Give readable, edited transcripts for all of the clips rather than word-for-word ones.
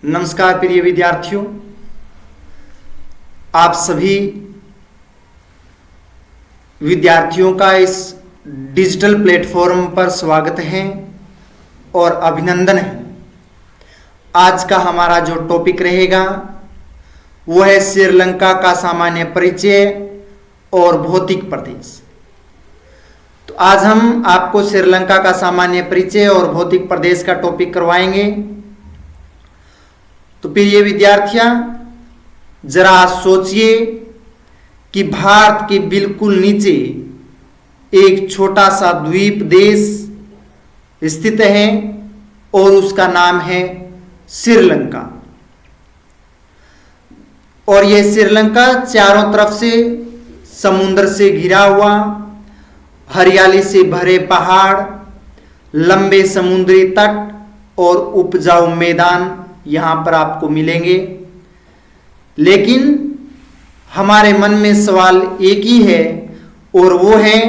नमस्कार प्रिय विद्यार्थियों, आप सभी विद्यार्थियों का इस डिजिटल प्लेटफॉर्म पर स्वागत है और अभिनंदन है। आज का हमारा जो टॉपिक रहेगा वो है श्रीलंका का सामान्य परिचय और भौतिक प्रदेश। तो आज हम आपको श्रीलंका का सामान्य परिचय और भौतिक प्रदेश का टॉपिक करवाएंगे। तो प्रिय विद्यार्थियां, जरा सोचिए कि भारत के बिल्कुल नीचे एक छोटा सा द्वीप देश स्थित है और उसका नाम है श्रीलंका। और यह श्रीलंका चारों तरफ से समुद्र से घिरा हुआ, हरियाली से भरे पहाड़, लंबे समुद्री तट और उपजाऊ मैदान यहां पर आपको मिलेंगे। लेकिन हमारे मन में सवाल एक ही है और वो है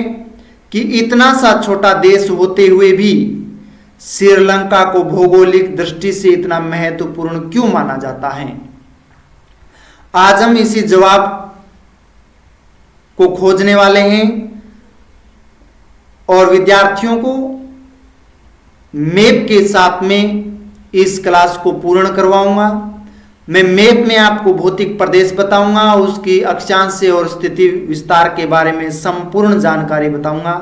कि इतना सा छोटा देश होते हुए भी श्रीलंका को भौगोलिक दृष्टि से इतना महत्वपूर्ण क्यों माना जाता है। आज हम इसी जवाब को खोजने वाले हैं और विद्यार्थियों को मैप के साथ में इस क्लास को पूर्ण करवाऊंगा। मैं मैप में आपको भौतिक प्रदेश बताऊंगा, उसकी अक्षांश और स्थिति विस्तार के बारे में संपूर्ण जानकारी बताऊंगा।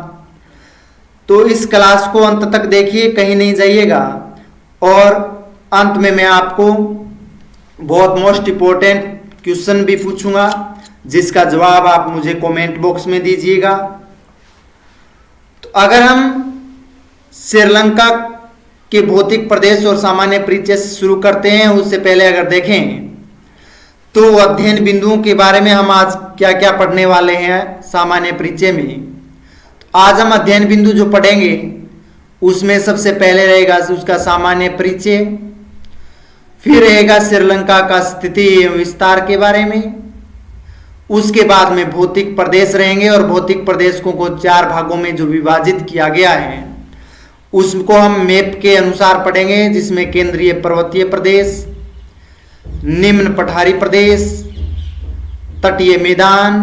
तो इस क्लास को अंत तक देखिए, कहीं नहीं जाइएगा। और अंत में मैं आपको बहुत मोस्ट इंपॉर्टेंट क्वेश्चन भी पूछूंगा जिसका जवाब आप मुझे कमेंट बॉक्स में दीजिएगा। तो अगर हम श्रीलंका के भौतिक प्रदेश और सामान्य परिचय से शुरू करते हैं, उससे पहले अगर देखें तो अध्ययन बिंदुओं के बारे में हम आज क्या क्या पढ़ने वाले हैं सामान्य परिचय में। तो आज हम अध्ययन बिंदु जो पढ़ेंगे उसमें सबसे पहले रहेगा उसका सामान्य परिचय, फिर रहेगा श्रीलंका का स्थिति एवं विस्तार के बारे में, उसके बाद में भौतिक प्रदेश रहेंगे और भौतिक प्रदेशों को 4 भागों में जो विभाजित किया गया है उसको हम मैप के अनुसार पढ़ेंगे, जिसमें केंद्रीय पर्वतीय प्रदेश, निम्न पठारी प्रदेश, तटीय मैदान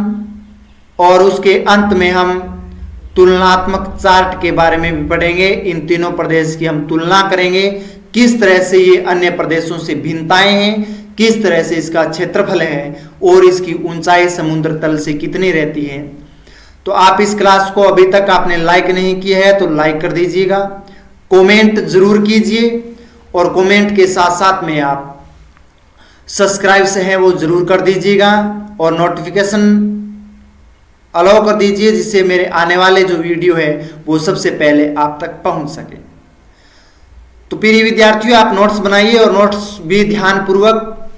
और उसके अंत में हम तुलनात्मक चार्ट के बारे में भी पढ़ेंगे। इन तीनों प्रदेश की हम तुलना करेंगे, किस तरह से ये अन्य प्रदेशों से भिन्नताएं हैं, किस तरह से इसका क्षेत्रफल है और इसकी ऊंचाई समुद्र तल से कितनी रहती है। तो आप इस क्लास को अभी तक आपने लाइक नहीं किया है तो लाइक कर दीजिएगा, कमेंट जरूर कीजिए और कमेंट के साथ साथ में आप सब्सक्राइब से हैं वो जरूर कर दीजिएगा और नोटिफिकेशन अलाउ कर दीजिए, जिससे मेरे आने वाले जो वीडियो है वो सबसे पहले आप तक पहुंच सके। तो प्रिय विद्यार्थियों, आप नोट्स बनाइए और नोट्स भी ध्यानपूर्वक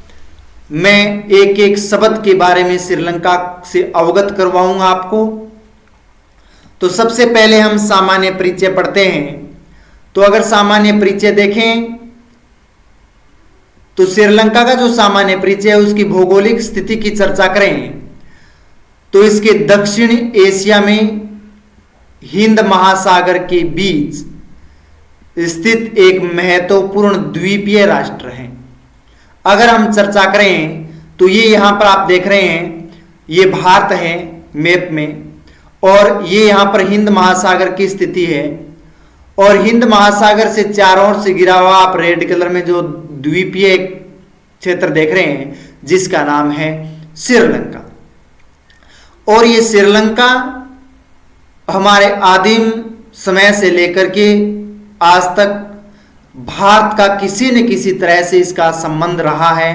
मैं एक एक शब्द के बारे में श्रीलंका से अवगत करवाऊंगा आपको। तो सबसे पहले हम सामान्य परिचय पढ़ते हैं। तो अगर सामान्य परिचय देखें तो श्रीलंका का जो सामान्य परिचय है उसकी भौगोलिक स्थिति की चर्चा करें तो इसके दक्षिण एशिया में हिंद महासागर के बीच स्थित एक महत्वपूर्ण द्वीपीय राष्ट्र है। अगर हम चर्चा करें तो ये यहां पर आप देख रहे हैं, ये भारत है मैप में और ये यहां पर हिंद महासागर की स्थिति है और हिंद महासागर से चारों ओर से गिरा हुआ आप रेड कलर में जो द्वीपीय क्षेत्र देख रहे हैं जिसका नाम है श्रीलंका। और ये श्रीलंका हमारे आदिम समय से लेकर के आज तक भारत का किसी न किसी तरह से इसका संबंध रहा है।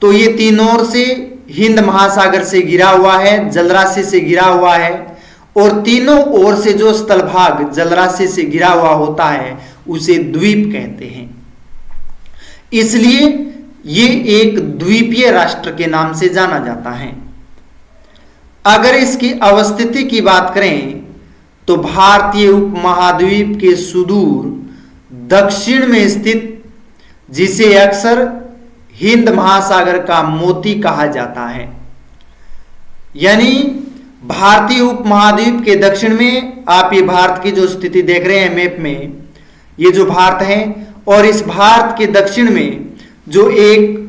तो ये तीनों ओर से हिंद महासागर से घिरा हुआ है, जलराशि से घिरा हुआ है और तीनों ओर से जो स्थलभाग जलराशि से घिरा हुआ होता है उसे द्वीप कहते हैं। इसलिए ये एक द्वीपीय राष्ट्र के नाम से जाना जाता है। अगर इसकी अवस्थिति की बात करें तो भारतीय उपमहाद्वीप के सुदूर दक्षिण में स्थित, जिसे अक्सर हिंद महासागर का मोती कहा जाता है, यानी भारतीय उपमहाद्वीप के दक्षिण में आप ये भारत की जो स्थिति देख रहे हैं मैप में, ये जो भारत है और इस भारत के दक्षिण में जो एक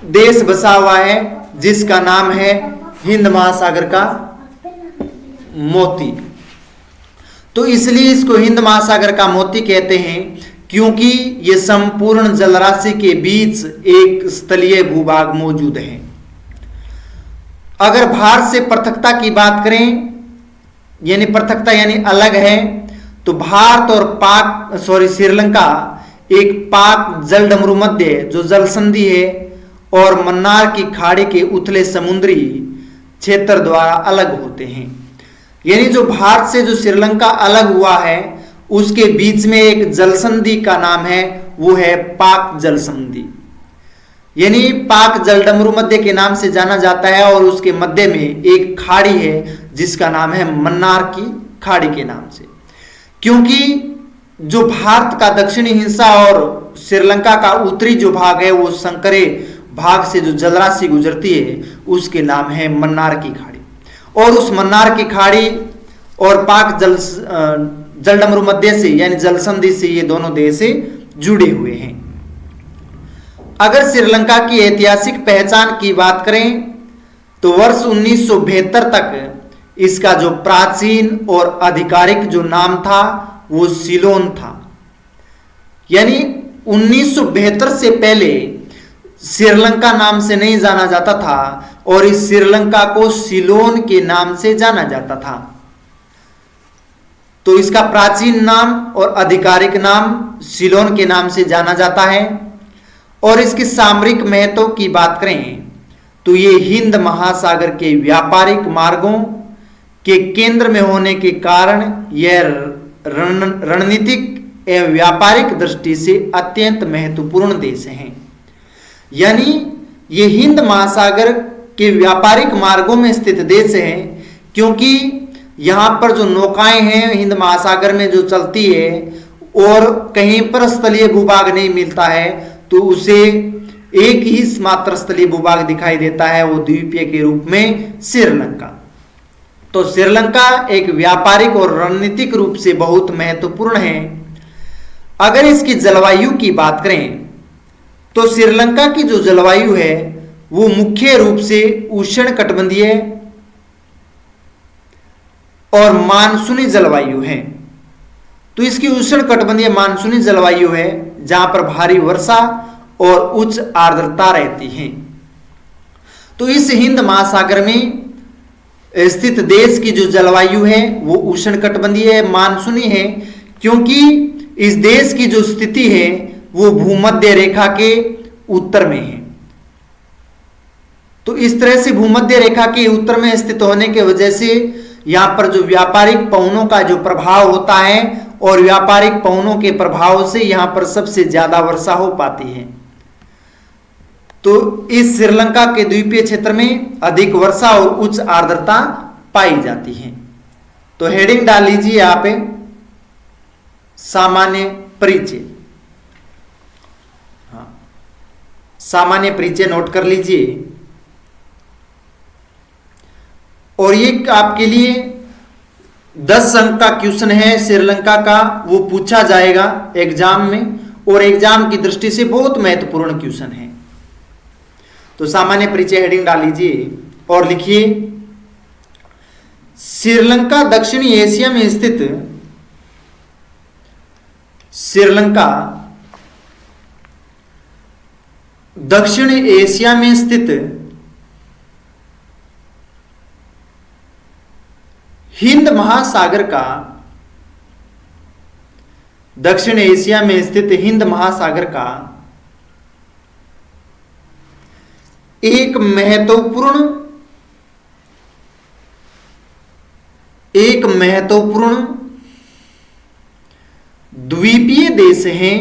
देश बसा हुआ है जिसका नाम है हिंद महासागर का मोती। तो इसलिए इसको हिंद महासागर का मोती कहते हैं क्योंकि ये संपूर्ण जलराशि के बीच एक स्थलीय भूभाग मौजूद है। अगर भारत से पृथकता की बात करें, यानी पृथकता यानी अलग है, तो भारत और श्रीलंका एक पाक जलडमरू मध्य जो जल संधि है और मन्नार की खाड़ी के उथले समुद्री क्षेत्र द्वारा अलग होते हैं। यानी जो भारत से जो श्रीलंका अलग हुआ है उसके बीच में एक जल संधि का नाम है, वो है पाक जल संधि, यानी पाक जलडमरू मध्य के नाम से जाना जाता है। और उसके मध्य में एक खाड़ी है जिसका नाम है मन्नार की खाड़ी के नाम से। क्योंकि जो भारत का दक्षिणी हिस्सा और श्रीलंका का उत्तरी जो भाग है वो संकरे भाग से जो जलराशि गुजरती है उसके नाम है मन्नार की खाड़ी। और उस मन्नार की खाड़ी और पाक जलडमरू मध्य से यानी जल संधि से ये दोनों देश जुड़े हुए हैं। अगर श्रीलंका की ऐतिहासिक पहचान की बात करें तो वर्ष 1972 तक इसका जो प्राचीन और आधिकारिक जो नाम था वो सिलोन था। यानी 1972 से पहले श्रीलंका नाम से नहीं जाना जाता था और इस श्रीलंका को सिलोन के नाम से जाना जाता था। तो इसका प्राचीन नाम और आधिकारिक नाम सिलोन के नाम से जाना जाता है। और इसके सामरिक महत्व की बात करें तो ये हिंद महासागर के व्यापारिक मार्गों के केंद्र में होने के कारण यह रणनीतिक एवं व्यापारिक दृष्टि से अत्यंत महत्वपूर्ण देश हैं। यानी ये हिंद महासागर के व्यापारिक मार्गों में स्थित देश है क्योंकि यहाँ पर जो नौकाएं हैं हिंद महासागर में जो चलती है और कहीं पर स्थलीय भूभाग नहीं मिलता है तो उसे एक ही मात्र स्थलीय भूभाग दिखाई देता है, वो द्वीपीय के रूप में श्रीलंका। तो श्रीलंका एक व्यापारिक और रणनीतिक रूप से बहुत महत्वपूर्ण है। अगर इसकी जलवायु की बात करें तो श्रीलंका की जो जलवायु है वो मुख्य रूप से उष्णकटिबंधीय और मानसूनी जलवायु है। तो इसकी उष्णकटिबंधीय मानसूनी जलवायु है जहां पर भारी वर्षा और उच्च आर्द्रता रहती है। तो इस हिंद महासागर में स्थित देश की जो जलवायु है वो उष्णकटिबंधीय है, मानसूनी है, क्योंकि इस देश की जो स्थिति है वो भूमध्य रेखा के उत्तर में है। तो इस तरह से भूमध्य रेखा के उत्तर में स्थित होने की वजह से यहाँ पर जो व्यापारिक पवनों का जो प्रभाव होता है और व्यापारिक पवनों के प्रभाव से यहाँ पर सबसे ज्यादा वर्षा हो पाती है। तो इस श्रीलंका के द्वीपीय क्षेत्र में अधिक वर्षा और उच्च आर्द्रता पाई जाती है। तो हेडिंग डाल लीजिए यहाँ पे सामान्य परिचय। हाँ, सामान्य परिचय नोट कर लीजिए। और ये आपके लिए 10 अंक का क्वेश्चन है श्रीलंका का, वो पूछा जाएगा एग्जाम में और एग्जाम की दृष्टि से बहुत महत्वपूर्ण क्वेश्चन है। तो सामान्य परिचय हेडिंग डाल लीजिए और लिखिए श्रीलंका दक्षिणी एशिया में स्थित श्रीलंका दक्षिण एशिया में स्थित हिंद महासागर का दक्षिण एशिया में स्थित हिंद महासागर का एक महत्वपूर्ण द्वीपीय देश है।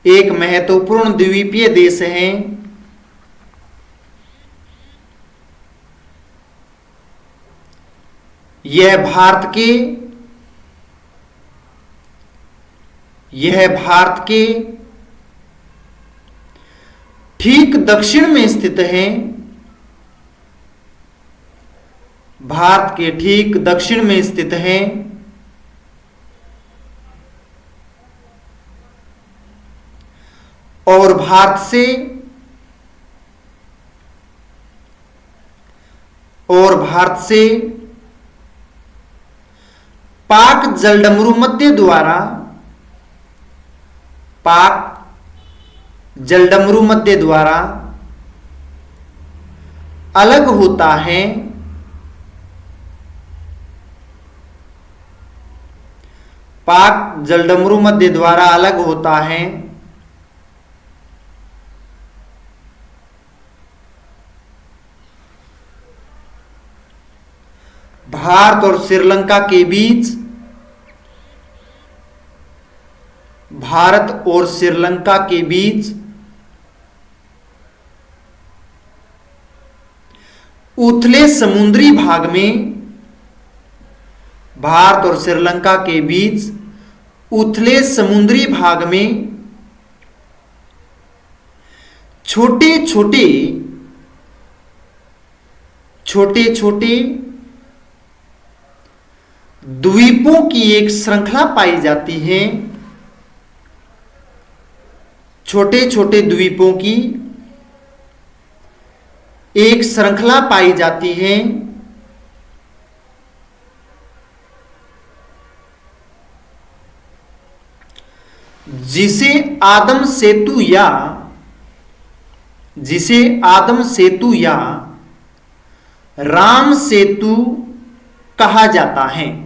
एक महत्वपूर्ण द्वीपीय देश है। यह भारत के ठीक दक्षिण में स्थित है। भारत के ठीक दक्षिण में स्थित है। और भारत से पाक जलडमरू मध्य द्वारा अलग होता है, पाक जलडमरू मध्य द्वारा अलग होता है। भारत और श्रीलंका के बीच उथले समुद्री भाग में, भारत और श्रीलंका के बीच उथले समुद्री भाग में छोटे छोटे द्वीपों की एक श्रृंखला पाई जाती है। छोटे छोटे द्वीपों की एक श्रृंखला पाई जाती है, जिसे आदम सेतु या राम सेतु कहा जाता है।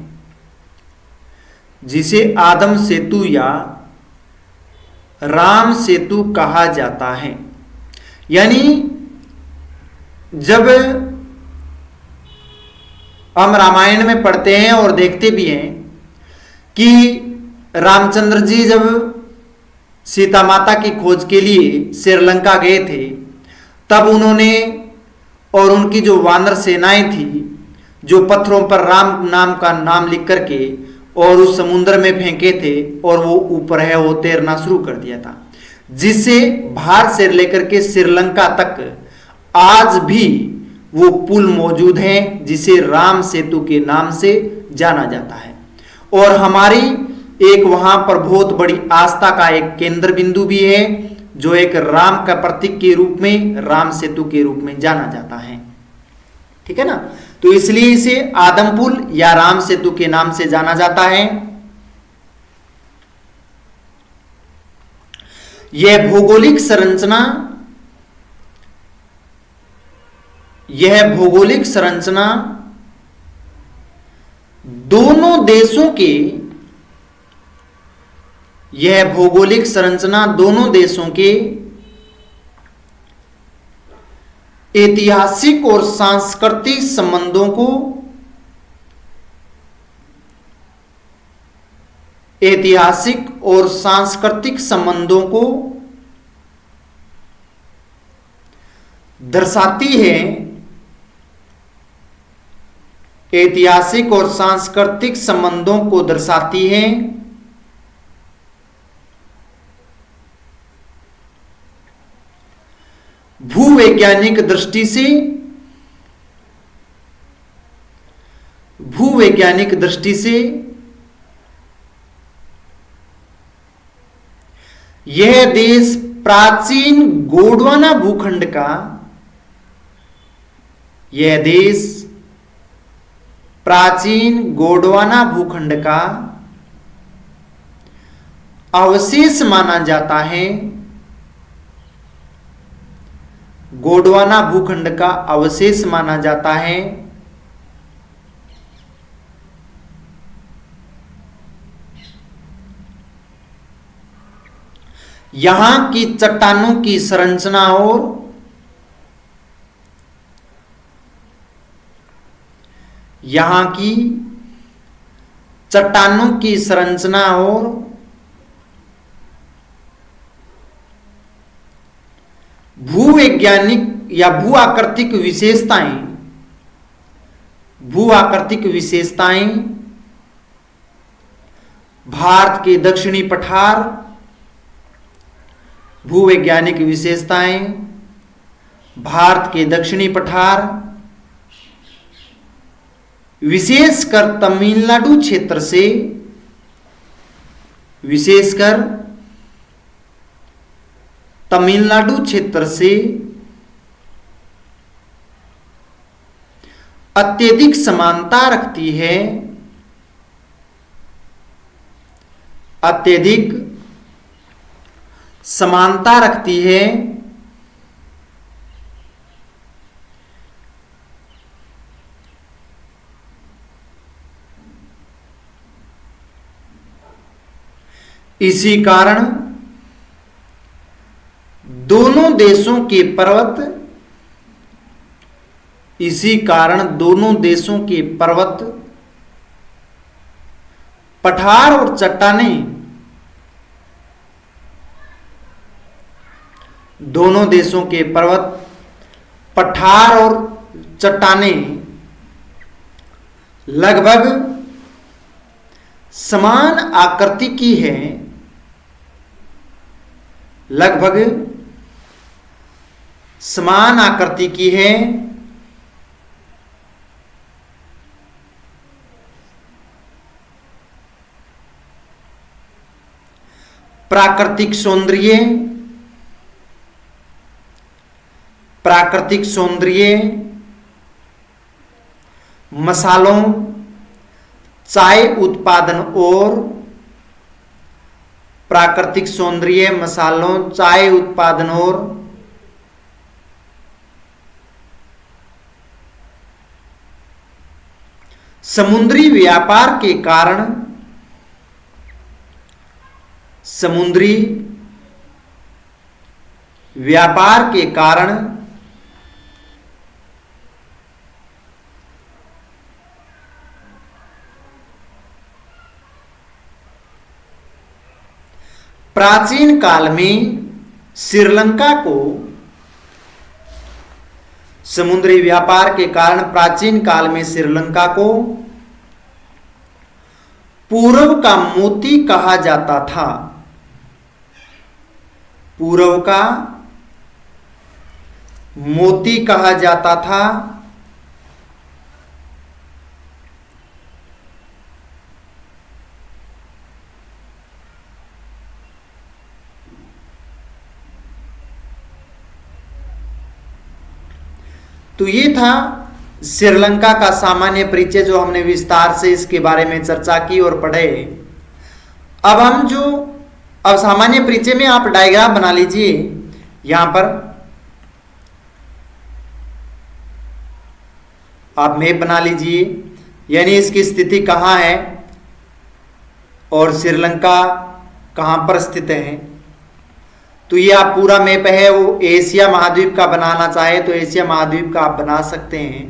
जिसे आदम सेतु या राम सेतु कहा जाता है। यानी जब हम रामायण में पढ़ते हैं और देखते भी हैं कि रामचंद्र जी जब सीता माता की खोज के लिए श्रीलंका गए थे, तब उन्होंने और उनकी जो वानर सेनाएं थी, जो पत्थरों पर राम नाम का नाम लिख करके और उस समुद्र में फेंके थे, और वो ऊपर है वो तैरना शुरू कर दिया था, जिससे भारत से लेकर के श्रीलंका तक आज भी वो पुल मौजूद है, जिसे राम सेतु के नाम से जाना जाता है। और हमारी एक वहां पर बहुत बड़ी आस्था का एक केंद्र बिंदु भी है, जो एक राम का प्रतीक के रूप में, राम सेतु के रूप में जाना जाता है। ठीक है ना। तो इसलिए इसे आदम पुल या राम सेतु के नाम से जाना जाता है। यह भौगोलिक संरचना दोनों देशों के ऐतिहासिक और सांस्कृतिक संबंधों को दर्शाती है। ऐतिहासिक और सांस्कृतिक संबंधों को दर्शाती है। भूवैज्ञानिक दृष्टि से यह देश प्राचीन गोंडवाना भूखंड का अवशेष माना जाता है। गोंडवाना भूखंड का अवशेष माना जाता है। यहां की चट्टानों की संरचना और भूवैज्ञानिक या भू आकृतिक विशेषताएं भारत के दक्षिणी पठार, भूवैज्ञानिक विशेषताएं भारत के दक्षिणी पठार, विशेषकर तमिलनाडु क्षेत्र से, तमिलनाडु क्षेत्र से अत्यधिक समानता रखती है, अत्यधिक समानता रखती है इसी कारण दोनों देशों के पर्वत, इसी कारण दोनों देशों के पर्वत, पठार और चट्टानें, दोनों देशों के पर्वत, पठार और चट्टानें लगभग समान आकृति की है, लगभग समान आकृति की है, प्राकृतिक सौंदर्य, प्राकृतिक सौंदर्य, मसालों, चाय उत्पादन और प्राकृतिक सौंदर्य, मसालों, चाय उत्पादन और समुद्री व्यापार के कारण, समुद्री व्यापार के कारण प्राचीन काल में श्रीलंका को, समुद्री व्यापार के कारण प्राचीन काल में श्रीलंका को पूर्व का मोती कहा जाता था, पूर्व का मोती कहा जाता था। तो ये था श्रीलंका का सामान्य परिचय, जो हमने विस्तार से इसके बारे में चर्चा की और पढ़े। अब सामान्य परिचय में आप डायग्राम बना लीजिए। यहां पर आप मैप बना लीजिए, यानी इसकी स्थिति कहां है और श्रीलंका कहां पर स्थित है। तो ये आप पूरा मैप है वो एशिया महाद्वीप का बनाना चाहे तो एशिया महाद्वीप का आप बना सकते हैं,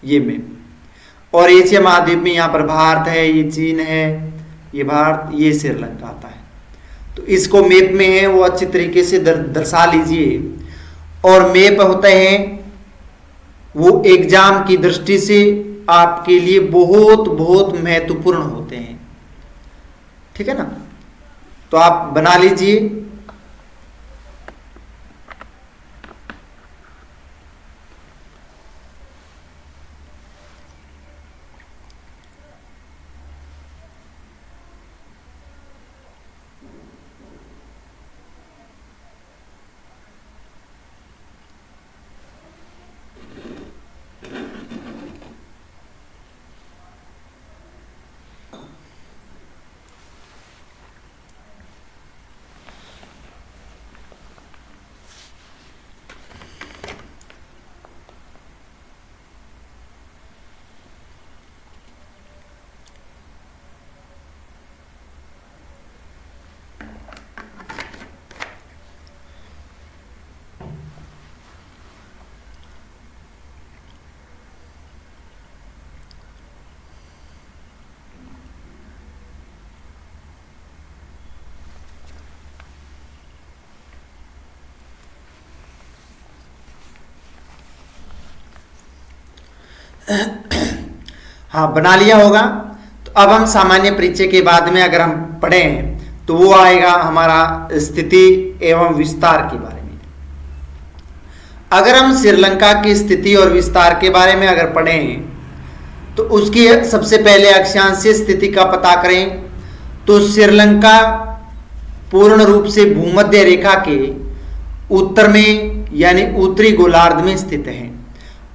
ये मैप। और एशिया महाद्वीप में यहाँ पर भारत है, ये चीन है, ये भारत, ये श्रीलंका आता है। तो इसको मैप में है वो अच्छी तरीके से दर्शा लीजिए। और मैप होते हैं वो एग्जाम की दृष्टि से आपके लिए बहुत बहुत महत्वपूर्ण होते हैं, ठीक है ना। तो आप बना लीजिए। हाँ, बना लिया होगा। तो अब हम सामान्य परिचय के बाद में अगर हम पढ़ें तो वो आएगा हमारा स्थिति एवं विस्तार के बारे में। अगर हम श्रीलंका की स्थिति और विस्तार के बारे में अगर पढ़ें तो उसकी सबसे पहले अक्षांशीय स्थिति का पता करें। तो श्रीलंका पूर्ण रूप से भूमध्य रेखा के उत्तर में यानी उत्तरी गोलार्ध में स्थित है।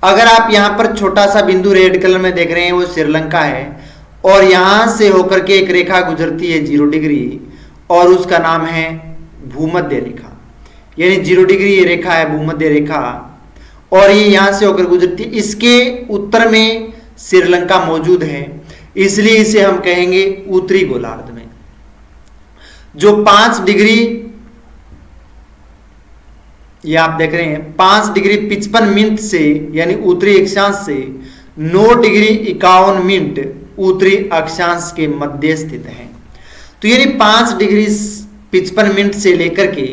अगर आप यहाँ पर छोटा सा बिंदु रेड कलर में देख रहे हैं वो श्रीलंका है, और यहाँ से होकर के एक रेखा गुजरती है 0 डिग्री और उसका नाम है भूमध्य रेखा, यानी 0 डिग्री ये रेखा है भूमध्य रेखा, और ये यहाँ से होकर गुजरती है। इसके उत्तर में श्रीलंका मौजूद है, इसलिए इसे हम कहेंगे उत्तरी गोलार्ध में। जो 5 डिग्री, ये आप देख रहे हैं 5 डिग्री 55 मिनट से यानी उत्तरी अक्षांश से 9 डिग्री 51 मिनट उत्तरी अक्षांश के मध्य स्थित है। तो यानी 5 डिग्री 55 मिनट से लेकर के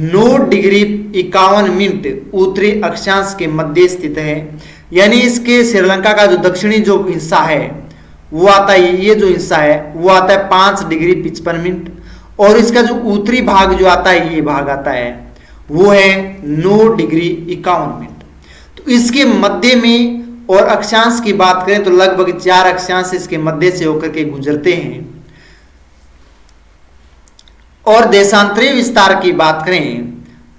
9 डिग्री 51 मिनट उत्तरी अक्षांश के मध्य स्थित है। यानी इसके श्रीलंका का जो दक्षिणी जो हिस्सा है वो आता है, ये जो हिस्सा है वो आता है 5 डिग्री 55 मिनट, और इसका जो उत्तरी भाग जो आता है ये भाग आता है वो है 9 डिग्री 51 मिनट। तो इसके मध्य में, और अक्षांश की बात करें तो लगभग 4 अक्षांश इसके मध्य से होकर के गुजरते हैं। और देशांतरीय विस्तार की बात करें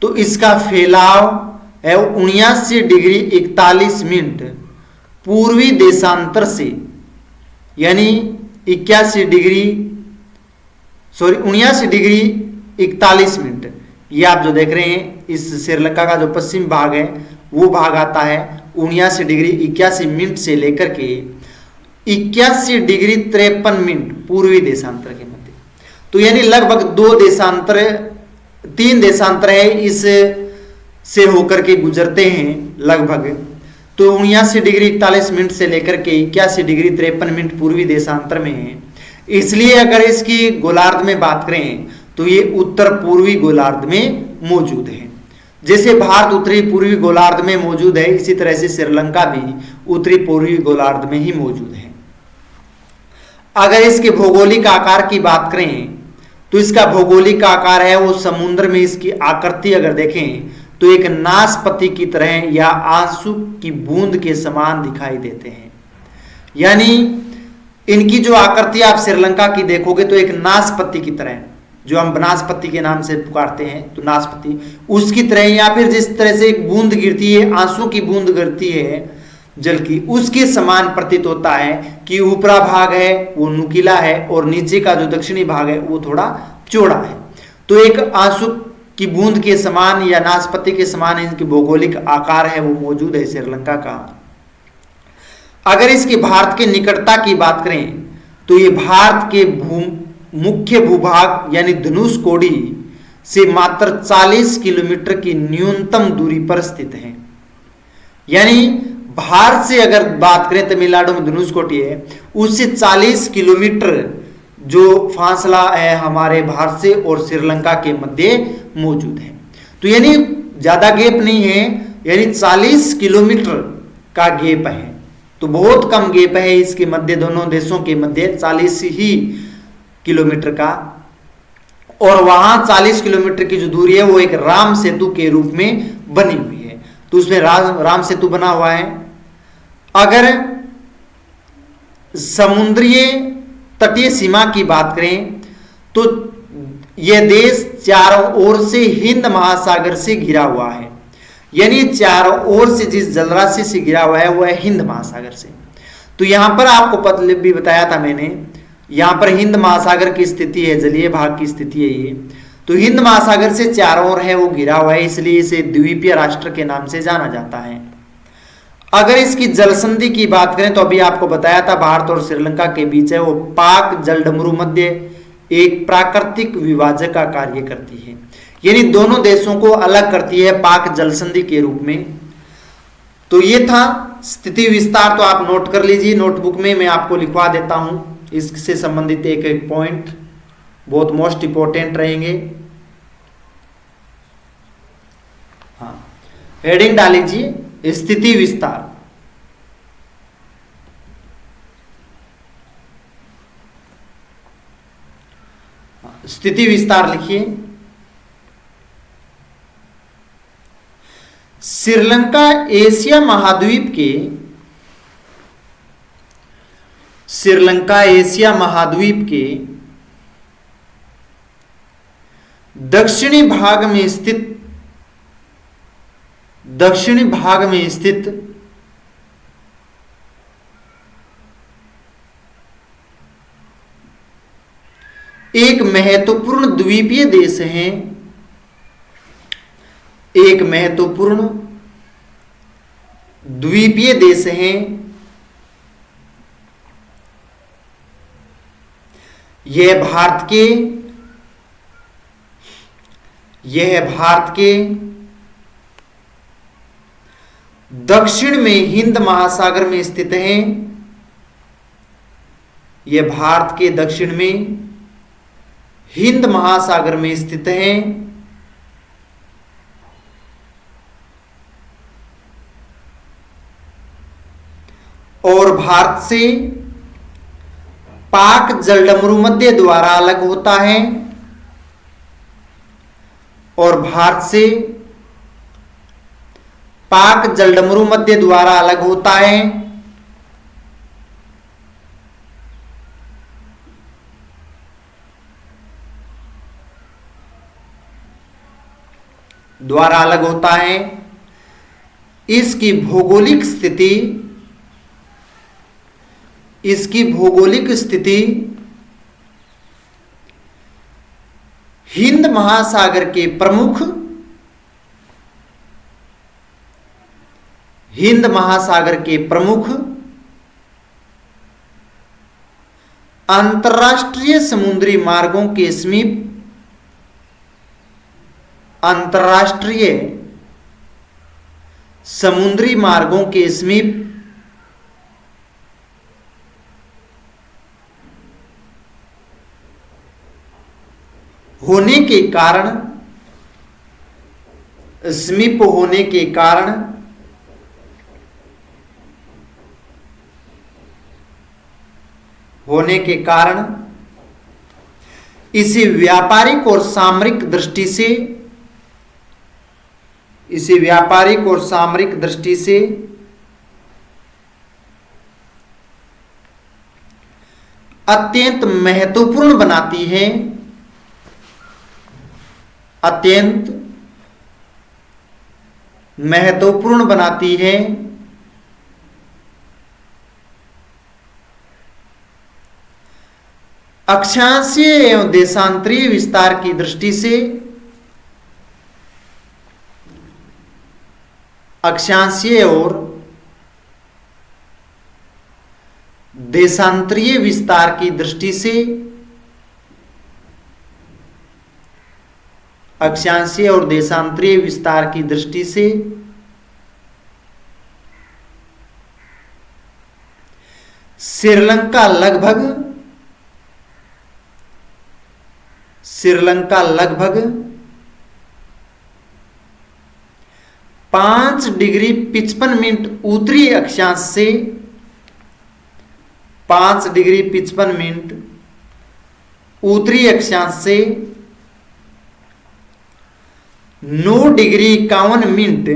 तो इसका फैलाव है 79 डिग्री 41 मिनट पूर्वी देशांतर से, यानी 79 डिग्री 41 मिनट। ये आप जो देख रहे हैं इस श्रीलंका का जो पश्चिम भाग है वो भाग आता है 79 डिग्री 81 मिनट से लेकर के 81 डिग्री 53 मिनट पूर्वी देशांतर के मध्य। तो यानी लगभग 3 देशांतर है इस से होकर के गुजरते हैं लगभग। तो 79 डिग्री 41 मिनट से लेकर के 81 डिग्री 53 मिनट पूर्वी देशांतर में है। इसलिए अगर इसकी गोलार्ध में बात करें तो ये उत्तर पूर्वी गोलार्ध में मौजूद है। जैसे भारत उत्तरी पूर्वी गोलार्ध में मौजूद है, इसी तरह से श्रीलंका भी उत्तरी पूर्वी गोलार्ध में ही मौजूद है। अगर इसके भौगोलिक आकार की बात करें तो इसका भौगोलिक आकार है वो समुद्र में इसकी आकृति अगर देखें तो एक नाशपति की तरह या आंसू की बूंद के समान दिखाई देते हैं। यानी इनकी जो आकृति आप श्रीलंका की देखोगे तो एक नाशपति की तरह, जो हम बनास्पति के नाम से पुकारते हैं तो नाशपति उसकी तरह, या फिर जिस तरह से एक बूंद गिरती है, आंसू की बूंद गिरती है जल की, उसके समान प्रतीत होता है कि ऊपरा भाग है वो नुकीला है और नीचे का जो दक्षिणी भाग है वो थोड़ा चौड़ा है। तो एक आंसू की बूंद के समान या नाशपति के समान इनकी भौगोलिक आकार है वो मौजूद है श्रीलंका का। अगर इसकी भारत के निकटता की बात करें तो ये भारत के मुख्य भूभाग यानी धनुष कोडी से मात्र 40 किलोमीटर की न्यूनतम दूरी पर स्थित है। यानी भारत से अगर बात करें तमिलनाडु में धनुष कोडी है, उससे 40 किलोमीटर जो फासला है हमारे भारत से और श्रीलंका के मध्य मौजूद है। तो यानी ज्यादा गैप नहीं है, यानी 40 किलोमीटर का गैप है। तो बहुत कम गैप है इसके मध्य, दोनों देशों के मध्य 40 ही किलोमीटर का। और वहां 40 किलोमीटर की जो दूरी है वो एक राम सेतु के रूप में बनी हुई है। तो उसमें राम सेतु बना हुआ है। अगर समुद्रीय तटीय सीमा की बात करें तो यह देश चारों ओर से हिंद महासागर से घिरा हुआ है। यानी चारों ओर से जिस जलराशि से घिरा हुआ है वह है हिंद महासागर से। तो यहां पर आपको पहले भी बताया था मैंने, यहां पर हिंद महासागर की स्थिति है, जलीय भाग की स्थिति है ये। तो हिंद महासागर से चारों ओर है वो घिरा हुआ है, इसलिए इसे द्वीपीय राष्ट्र के नाम से जाना जाता है। अगर इसकी जलसंधि की बात करें तो अभी आपको बताया था भारत और श्रीलंका के बीच है वो पाक जलडमरू मध्य एक प्राकृतिक विभाजक का कार्य करती है, यानी दोनों देशों को अलग करती है पाक जलसंधि के रूप में। तो ये था स्थिति विस्तार, तो आप नोट कर लीजिए नोटबुक में, मैं आपको लिखवा देता हूं इससे संबंधित एक एक पॉइंट बहुत मोस्ट इंपोर्टेंट रहेंगे। हाँ, हेडिंग डाल लीजिए स्थिति विस्तार। स्थिति विस्तार लिखिए। श्रीलंका एशिया महाद्वीप के दक्षिणी भाग में स्थित एक महत्वपूर्ण द्वीपीय देश है। एक महत्वपूर्ण द्वीपीय देश है। यह भारत के दक्षिण में हिंद महासागर में स्थित है। यह भारत के दक्षिण में हिंद महासागर में स्थित है। और भारत से पाक जलडमरू मध्य द्वारा अलग होता है। और भारत से पाक जलडमरू मध्य द्वारा अलग होता है। द्वारा अलग होता है। इसकी भौगोलिक स्थिति हिंद महासागर के प्रमुख अंतर्राष्ट्रीय समुद्री मार्गों के समीप होने के कारण इसे व्यापारिक और सामरिक दृष्टि से अत्यंत महत्वपूर्ण बनाती है। अक्षांशीय एवं देशांतरीय विस्तार की दृष्टि से अक्षांशीय और देशांतरीय विस्तार की दृष्टि से अक्षांशीय और देशांतरीय विस्तार की दृष्टि से श्रीलंका लगभग 5 डिग्री 55 मिनट उत्तरी अक्षांश से 5 डिग्री 55 मिनट उत्तरी अक्षांश से 9 डिग्री 51 मिनट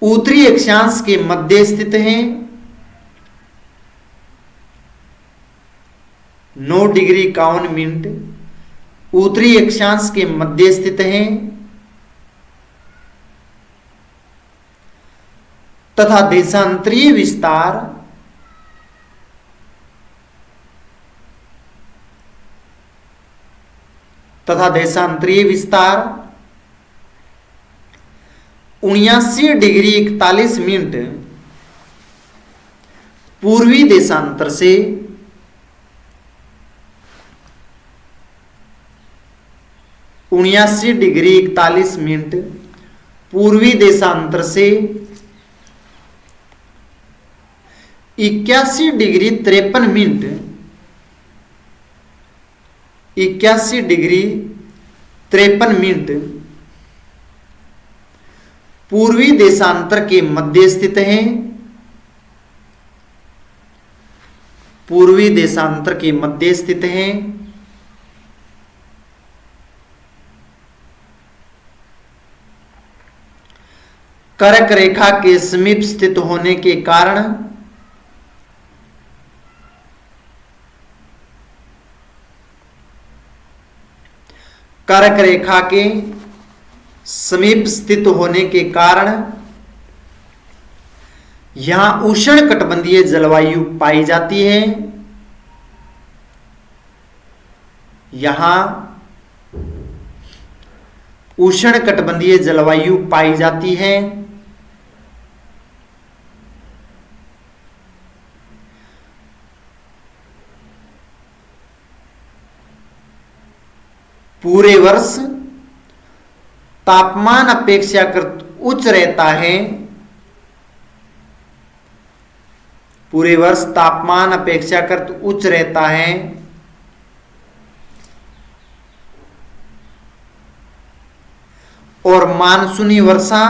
उत्तरी अक्षांश के मध्य स्थित है। 9 डिग्री 51 मिनट उत्तरी अक्षांश के मध्य स्थित है तथा देशांतरीय विस्तार 79 डिग्री 41 मिनट पूर्वी देशांतर से 79 डिग्री 41 मिनट पूर्वी देशांतर से 81 डिग्री 53 मिनट 81 डिग्री 53 मिनट पूर्वी देशांतर के मध्य स्थित है। पूर्वी देशांतर के मध्य स्थित है। कर्क रेखा के समीप स्थित होने के कारण कर्क रेखा के समीप स्थित होने के कारण यहां उष्णकटिबंधीय जलवायु पाई जाती है। यहां उष्णकटिबंधीय जलवायु पाई जाती है। पूरे वर्ष तापमान अपेक्षाकृत उच्च रहता है। पूरे वर्ष तापमान अपेक्षाकृत उच्च रहता है। और मानसूनी वर्षा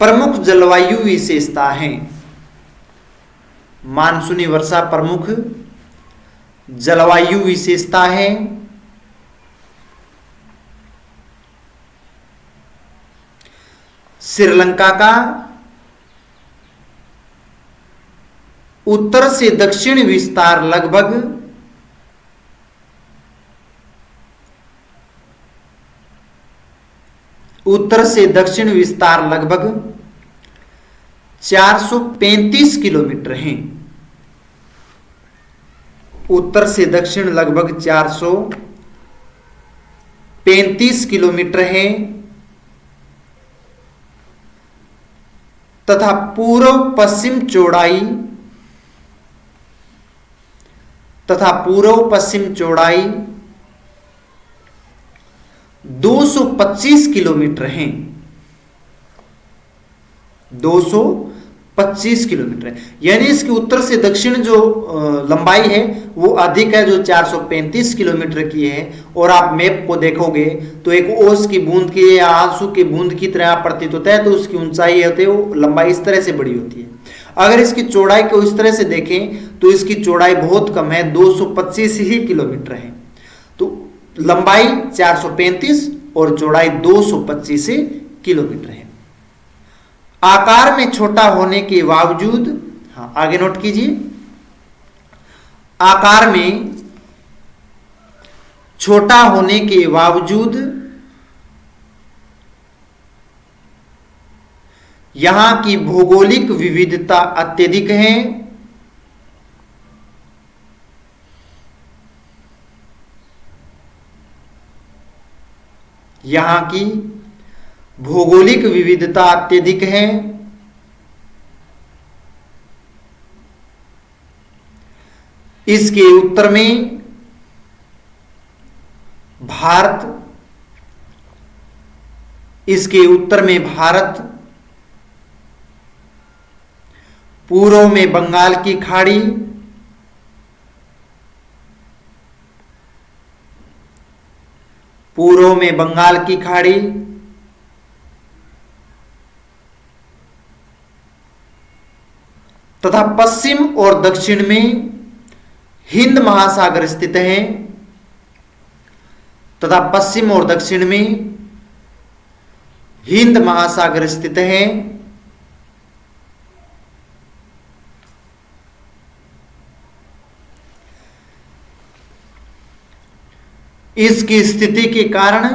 प्रमुख जलवायु विशेषता है। मानसूनी वर्षा प्रमुख जलवायु विशेषता है। श्रीलंका का उत्तर से दक्षिण विस्तार लगभग 435 किलोमीटर है। उत्तर से दक्षिण लगभग 435 किलोमीटर है तथा पूर्व पश्चिम चौड़ाई 225 किलोमीटर है। 225 किलोमीटर है, यानी इसकी उत्तर से दक्षिण जो लंबाई है वो अधिक है, जो 435 किलोमीटर की है। और आप मैप को देखोगे तो एक ओस की बूंद की या आंसू की बूंद की तरह प्रतीत होता है, तो उसकी ऊंचाई होती है वो लंबाई इस तरह से बड़ी होती है। अगर इसकी चौड़ाई को इस तरह से देखें तो इसकी चौड़ाई बहुत कम है, 225 ही किलोमीटर है। तो लंबाई 435 और चौड़ाई 225 किलोमीटर है। आकार में छोटा होने के बावजूद, हाँ आगे नोट कीजिए, आकार में छोटा होने के बावजूद यहां की भौगोलिक विविधता अत्यधिक है। यहां की भौगोलिक विविधता अत्यधिक है। इसके उत्तर में भारत, पूर्व में बंगाल की खाड़ी, तथा पश्चिम और दक्षिण में हिंद महासागर स्थित है। इसकी स्थिति के कारण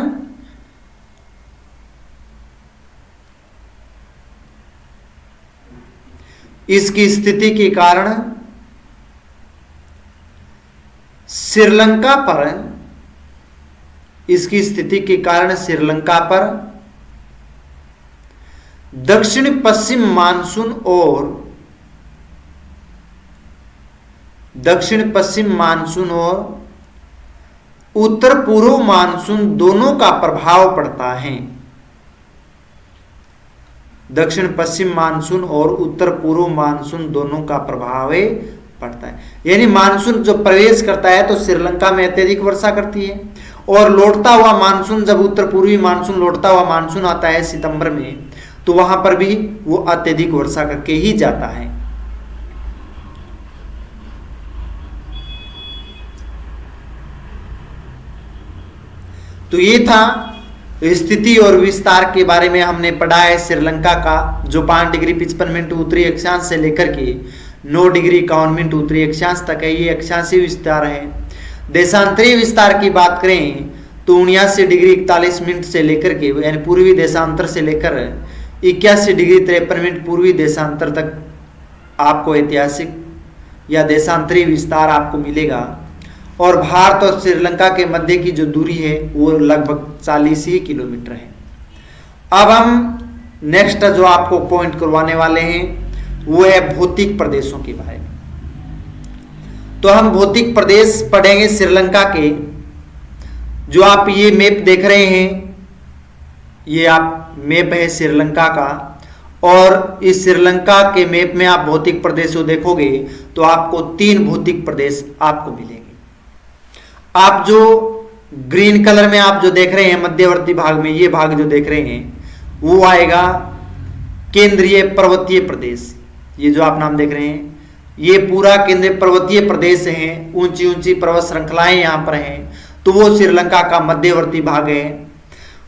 श्रीलंका पर दक्षिण पश्चिम मानसून और उत्तर पूर्व मानसून दोनों का प्रभाव पड़ता है। दक्षिण पश्चिम मानसून और उत्तर पूर्व मानसून दोनों का प्रभाव पड़ता है, यानी मानसून जब प्रवेश करता है तो श्रीलंका में अत्यधिक वर्षा करती है, और लौटता हुआ मानसून, जब उत्तर पूर्वी मानसून लौटता हुआ मानसून आता है सितंबर में, तो वहां पर भी वो अत्यधिक वर्षा करके ही जाता है। तो ये था स्थिति और विस्तार के बारे में हमने पढ़ा है श्रीलंका का, जो 5 डिग्री 55 मिनट उत्तरी अक्षांश से लेकर के 9 डिग्री 51 मिनट उत्तरी अक्षांश तक है। ये अक्षांशीय विस्तार है। देशांतरीय विस्तार की बात करें तो 79 डिग्री 41 मिनट से लेकर के यानी पूर्वी देशांतर से लेकर 81 डिग्री 53 मिनट पूर्वी देशांतर तक आपको ऐतिहासिक या देशांतरीय विस्तार आपको मिलेगा। और भारत और श्रीलंका के मध्य की जो दूरी है वो लगभग 40 ही किलोमीटर है। अब हम नेक्स्ट जो आपको पॉइंट करवाने वाले हैं वो है भौतिक प्रदेशों के बारे में। तो हम भौतिक प्रदेश पढ़ेंगे श्रीलंका के। जो आप ये मैप देख रहे हैं, ये आप मैप है श्रीलंका का, और इस श्रीलंका के मैप में आप भौतिक प्रदेशों देखोगे तो आपको 3 भौतिक प्रदेश आपको मिलेंगे। आप जो ग्रीन कलर में आप जो देख रहे हैं मध्यवर्ती भाग में, ये भाग जो देख रहे हैं वो आएगा केंद्रीय पर्वतीय प्रदेश। ये जो आप नाम देख रहे हैं ये पूरा केंद्रीय पर्वतीय प्रदेश है, ऊंची ऊंची पर्वत श्रृंखलाएं यहाँ पर हैं, तो वो श्रीलंका का मध्यवर्ती भाग है।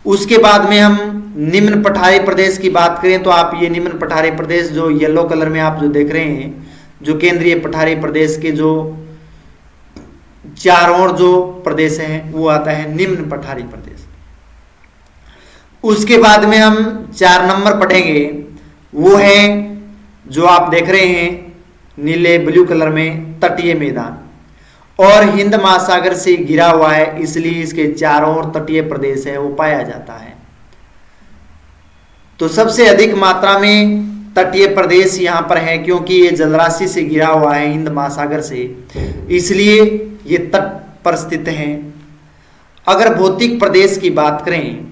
उसके बाद में हम निम्न पठारी प्रदेश की बात करें तो आप ये निम्न पठारी प्रदेश जो येलो कलर में आप जो देख रहे हैं, जो केंद्रीय पठारी प्रदेश के जो चारों ओर जो प्रदेश हैं वो आता है निम्न पठारी प्रदेश। उसके बाद में हम 4 नंबर पढ़ेंगे, वो है जो आप देख रहे हैं नीले ब्लू कलर में तटीय मैदान, और हिंद महासागर से घिरा हुआ है इसलिए इसके चारों ओर तटीय प्रदेश है वो पाया जाता है। तो सबसे अधिक मात्रा में तटीय प्रदेश यहाँ पर है क्योंकि ये जलराशि से घिरा हुआ है हिंद महासागर से, इसलिए ये तट पर स्थित हैं। अगर भौतिक प्रदेश की बात करें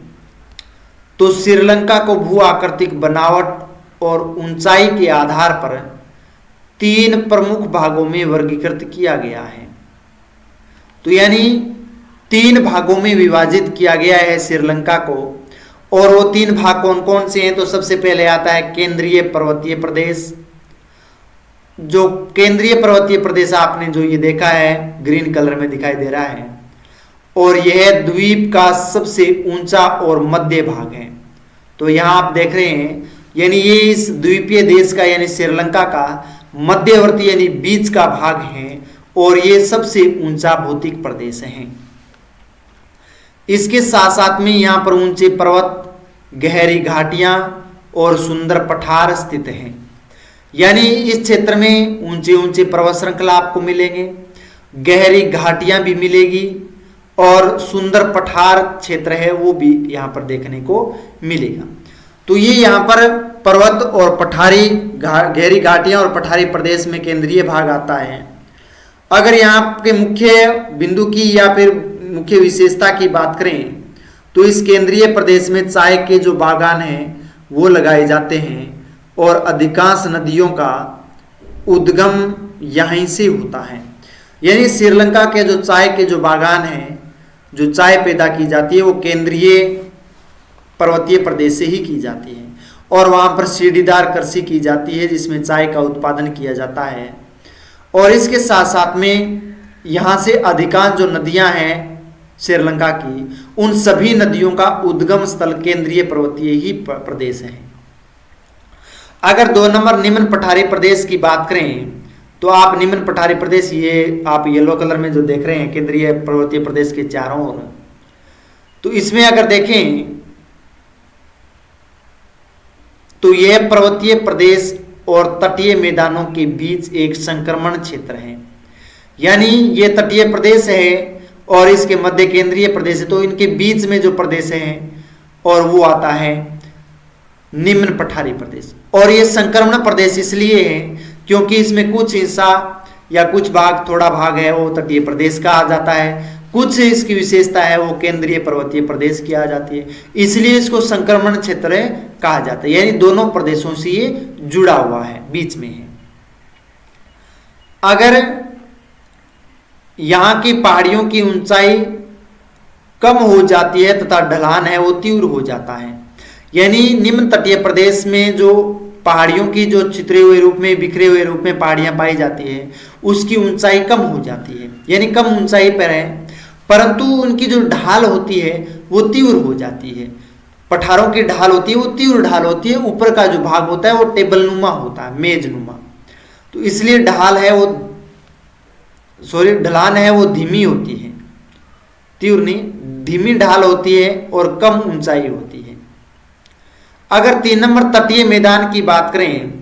तो श्रीलंका को भू आकृतिक बनावट और ऊंचाई के आधार पर 3 प्रमुख भागों में वर्गीकृत किया गया है। तो यानी 3 भागों में विभाजित किया गया है श्रीलंका को, और वो 3 भाग कौन कौन से हैं? तो सबसे पहले आता है केंद्रीय पर्वतीय प्रदेश। जो केंद्रीय पर्वतीय प्रदेश आपने जो ये देखा है ग्रीन कलर में दिखाई दे रहा है, और यह द्वीप का सबसे ऊंचा और मध्य भाग है। तो यहाँ आप देख रहे हैं यानी ये इस द्वीपीय देश का यानी श्रीलंका का मध्यवर्ती यानी बीच का भाग है, और ये सबसे ऊंचा भौतिक प्रदेश है। इसके साथ साथ में यहाँ पर ऊंचे पर्वत, गहरी घाटियां और सुंदर पठार स्थित हैं। यानी इस क्षेत्र में ऊंचे ऊंचे पर्वत श्रृंखला आपको मिलेंगे, गहरी घाटियां भी मिलेगी, और सुंदर पठार क्षेत्र है वो भी यहाँ पर देखने को मिलेगा। तो ये यहाँ पर पर्वत और पठारी गहरी घाटियां और पठारी प्रदेश में केंद्रीय भाग आता है। अगर यहाँ के मुख्य बिंदु की या फिर मुख्य विशेषता की बात करें तो इस केंद्रीय प्रदेश में चाय के जो बागान हैं वो लगाए जाते हैं, और अधिकांश नदियों का उद्गम यहीं से होता है। यानी श्रीलंका के जो चाय के जो बागान हैं, जो चाय पैदा की जाती है वो केंद्रीय पर्वतीय प्रदेश से ही की जाती है, और वहाँ पर सीढ़ीदार कृषि की जाती है जिसमें चाय का उत्पादन किया जाता है। और इसके साथ साथ में यहाँ से अधिकांश जो नदियाँ हैं श्रीलंका की, उन सभी नदियों का उद्गम स्थल केंद्रीय पर्वतीय ही प्रदेश है। अगर 2 नंबर निम्न पठारी प्रदेश की बात करें तो आप निम्न पठारी प्रदेश ये आप येलो कलर में जो देख रहे हैं केंद्रीय पर्वतीय प्रदेश के चारों ओर, तो इसमें अगर देखें तो यह पर्वतीय प्रदेश और तटीय मैदानों के बीच एक संक्रमण क्षेत्र है। यानी ये तटीय प्रदेश है और इसके मध्य केंद्रीय प्रदेश है, तो इनके बीच में जो प्रदेश है और वो आता है निम्न पठारी प्रदेश। और ये संक्रमण प्रदेश इसलिए है क्योंकि इसमें कुछ हिस्सा या कुछ भाग, थोड़ा भाग है वो तटीय प्रदेश का आ जाता है, कुछ इसकी विशेषता है वो केंद्रीय पर्वतीय प्रदेश की आ जाती है, इसलिए इसको संक्रमण क्षेत्र कहा जाता है। यानी दोनों प्रदेशों से ये जुड़ा हुआ है, बीच में है। अगर यहाँ की पहाड़ियों की ऊंचाई कम हो जाती है तथा ढलान है वो तीव्र हो जाता है, यानी निम्न तटीय प्रदेश में जो पहाड़ियों की जो चित्रे हुए रूप में, बिखरे हुए रूप में पहाड़ियां पाई जाती है उसकी ऊंचाई कम हो जाती है, यानी कम ऊंचाई पर है, परंतु उनकी जो ढाल होती है वो तीव्र हो जाती है। पठारों की ढाल होती है वो तीव्र ढाल होती है, ऊपर का जो भाग होता है वो टेबल नुमा होता है, मेज नुमा। तो इसलिए ढाल है वो ढलान है वो धीमी होती है, तीव्र नहीं, धीमी ढाल होती है और कम ऊंचाई होती है। अगर 3 नंबर तटीय मैदान की बात करें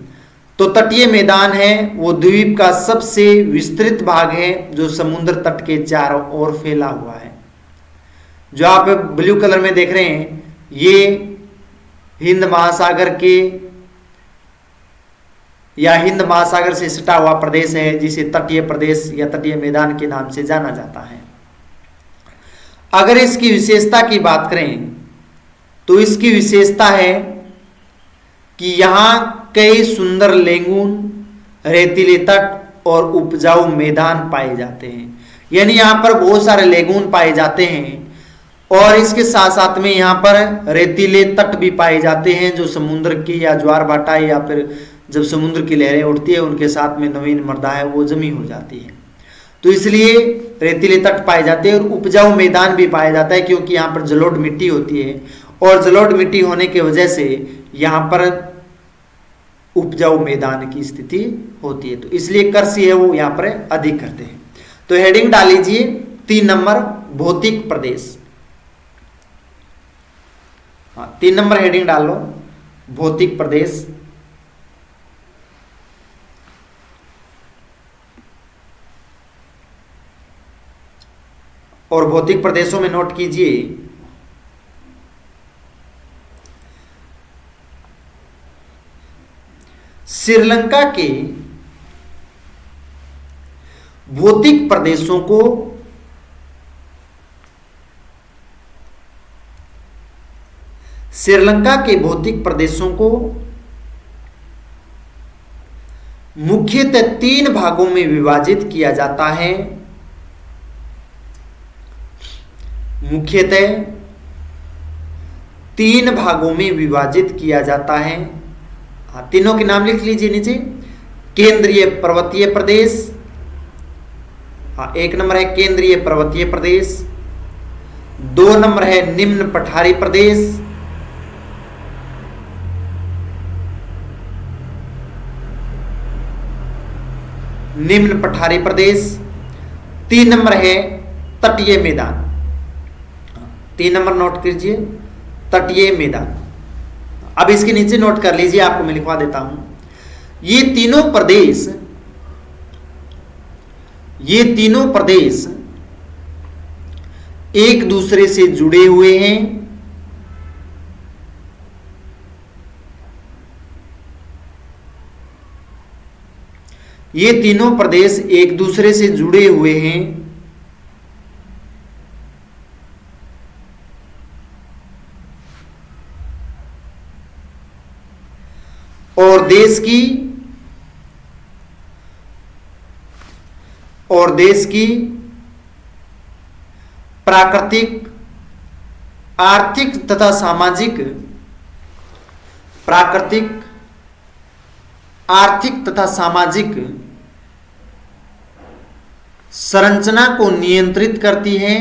तो तटीय मैदान है वो द्वीप का सबसे विस्तृत भाग है जो समुद्र तट के चारों ओर फैला हुआ है। जो आप ब्लू कलर में देख रहे हैं ये हिंद महासागर के या हिंद महासागर से सटा हुआ प्रदेश है जिसे तटीय प्रदेश या तटीय मैदान के नाम से जाना जाता है। अगर इसकी विशेषता की बात करें तो इसकी विशेषता है कि यहां कई सुंदर लेगून, रेतीले तट और उपजाऊ मैदान पाए जाते हैं। यानी यहां पर बहुत सारे लेगून पाए जाते हैं और इसके साथ साथ में यहां पर रेतीले तट भी पाए जाते हैं जो समुद्र की या ज्वार भाटा या फिर जब समुद्र की लहरें उठती है उनके साथ में नवीन मृदा है वो जमी हो जाती है। तो इसलिए रेतीले तट पाए जाते हैं और उपजाऊ मैदान भी पाया जाता है क्योंकि यहाँ पर जलोढ़ मिट्टी होती है और जलोढ़ मिट्टी होने की वजह से यहाँ पर उपजाऊ मैदान की स्थिति होती है। तो इसलिए कृषि है वो यहाँ पर अधिक करते हैं। तो हेडिंग डाल लीजिए 3 नंबर भौतिक प्रदेश। हाँ 3 नंबर हेडिंग डाल लो भौतिक प्रदेश। और भौतिक प्रदेशों में नोट कीजिए श्रीलंका के भौतिक प्रदेशों को श्रीलंका के भौतिक प्रदेशों को मुख्यतः 3 भागों में विभाजित किया जाता है। मुख्यतः 3 भागों में विभाजित किया जाता है। हाँ तीनों के नाम लिख लीजिए नीचे। केंद्रीय पर्वतीय प्रदेश, हाँ 1 नंबर है केंद्रीय पर्वतीय प्रदेश, 2 नंबर है निम्न पठारी प्रदेश, निम्न पठारी प्रदेश, 3 नंबर है तटीय मैदान। 3 नंबर नोट कीजिए तटीय मैदान। अब इसके नीचे नोट कर लीजिए, आपको मैं लिखवा देता हूं। ये तीनों प्रदेश एक दूसरे से जुड़े हुए हैं। ये तीनों प्रदेश एक दूसरे से जुड़े हुए हैं और देश की प्राकृतिक, आर्थिक तथा सामाजिक संरचना को नियंत्रित करती है।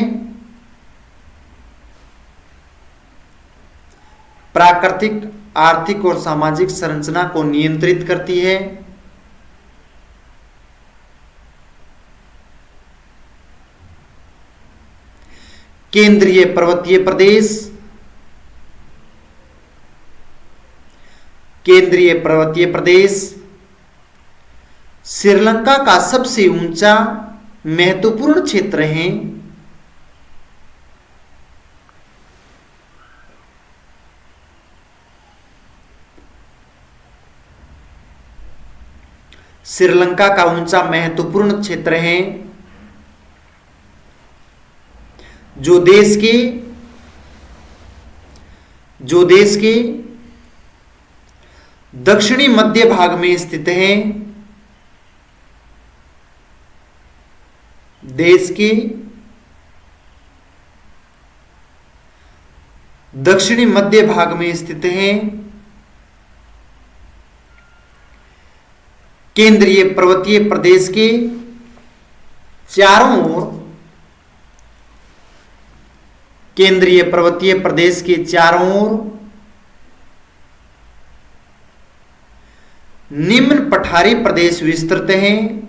प्राकृतिक, आर्थिक और सामाजिक संरचना को नियंत्रित करती है। केंद्रीय पर्वतीय प्रदेश, श्रीलंका का सबसे ऊंचा महत्वपूर्ण क्षेत्र है। श्रीलंका का ऊंचा महत्वपूर्ण क्षेत्र है जो देश के दक्षिणी मध्य भाग में स्थित है। देश के दक्षिणी मध्य भाग में स्थित है। केंद्रीय पर्वतीय प्रदेश के चारों ओर केंद्रीय पर्वतीय प्रदेश के चारों ओर निम्न पठारी प्रदेश विस्तृत हैं।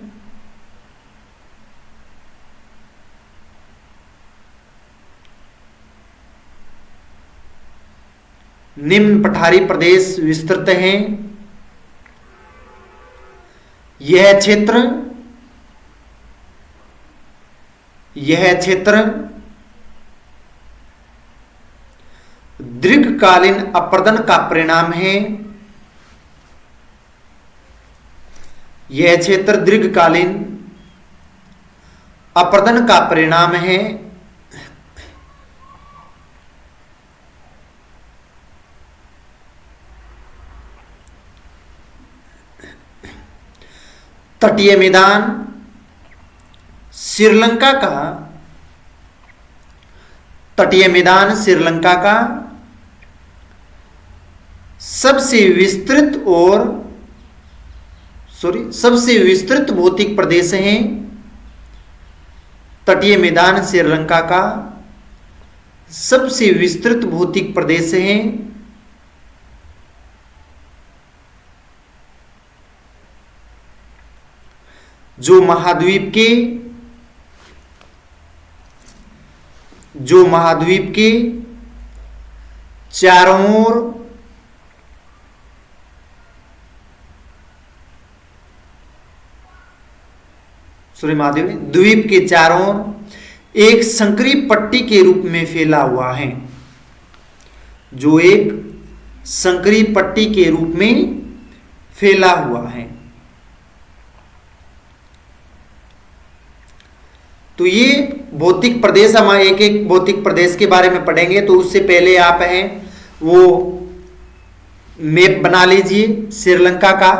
निम्न पठारी प्रदेश विस्तृत हैं। यह क्षेत्र दीर्घकालीन अपर्दन का परिणाम है। यह क्षेत्र दीर्घकालीन अपर्दन का परिणाम है। तटीय मैदान श्रीलंका का सबसे विस्तृत भौतिक प्रदेश है। तटीय मैदान श्रीलंका का सबसे विस्तृत भौतिक प्रदेश है। जो महाद्वीप के चारों ओर द्वीप के चारों ओर एक संकरी पट्टी के रूप में फैला हुआ है। जो एक संकरी पट्टी के रूप में फैला हुआ है। तो ये भौतिक प्रदेश, हम एक एक भौतिक प्रदेश के बारे में पढ़ेंगे। तो उससे पहले आप हैं वो मैप बना लीजिए श्रीलंका का,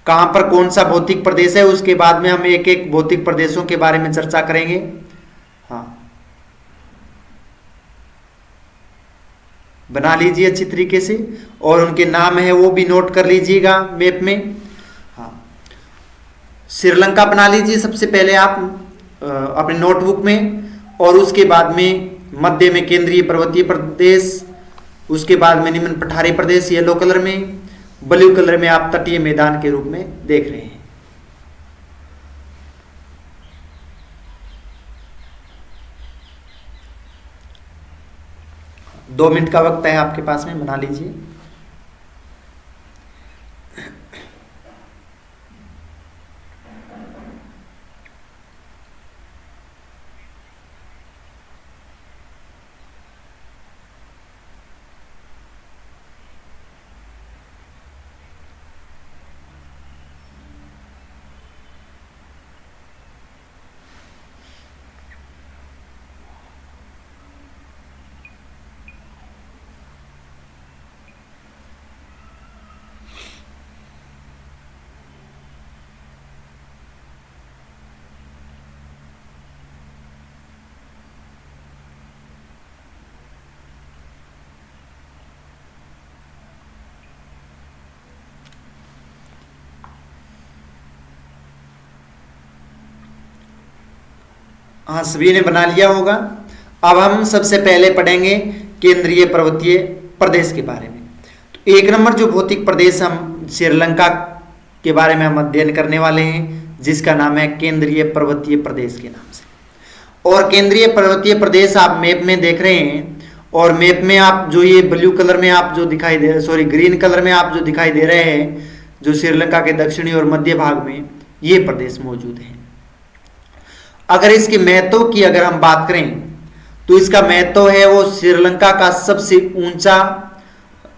कहां पर कौन सा भौतिक प्रदेश है। उसके बाद में हम एक एक भौतिक प्रदेशों के बारे में चर्चा करेंगे। हाँ, बना लीजिए अच्छी तरीके से, और उनके नाम है वो भी नोट कर लीजिएगा मैप में। श्रीलंका बना लीजिए सबसे पहले आप अपने नोटबुक में, और उसके बाद में मध्य में केंद्रीय पर्वतीय प्रदेश, उसके बाद में निम्न पठारी प्रदेश येलो कलर में, ब्लू कलर में आप तटीय मैदान के रूप में देख रहे हैं। दो मिनट का वक्त है आपके पास में, बना लीजिए। हाँ, सभी ने बना लिया होगा। अब हम सबसे पहले पढ़ेंगे केंद्रीय पर्वतीय प्रदेश के बारे में। तो एक नंबर जो भौतिक प्रदेश हम श्रीलंका के बारे में हम अध्ययन करने वाले हैं, जिसका नाम है केंद्रीय पर्वतीय प्रदेश के नाम से। और केंद्रीय पर्वतीय प्रदेश आप मैप में देख रहे हैं, और मैप में आप जो ये ब्लू कलर में आप जो दिखाई दे, ग्रीन कलर में आप जो दिखाई दे रहे हैं, जो श्रीलंका के दक्षिणी और मध्य भाग में ये प्रदेश मौजूद है। अगर इसके महत्व की अगर हम बात करें तो इसका महत्व है वो श्रीलंका का सबसे ऊंचा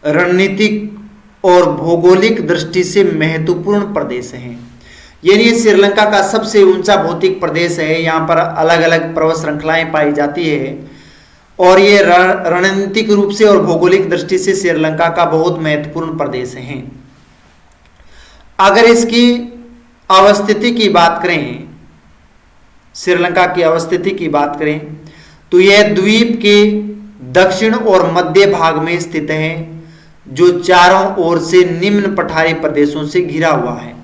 रणनीतिक और भौगोलिक दृष्टि से महत्वपूर्ण प्रदेश है। यानी श्रीलंका का सबसे ऊंचा भौतिक प्रदेश है। यहाँ पर अलग अलग पर्वत श्रृंखलाएं पाई जाती है, और ये रणनीतिक रूप से और भौगोलिक दृष्टि से श्रीलंका का बहुत महत्वपूर्ण प्रदेश है। अगर इसकी अवस्थिति की बात करें, श्रीलंका की अवस्थिति की बात करें, तो यह द्वीप के दक्षिण और मध्य भाग में स्थित है, जो चारों ओर से निम्न पठारी प्रदेशों से घिरा हुआ है।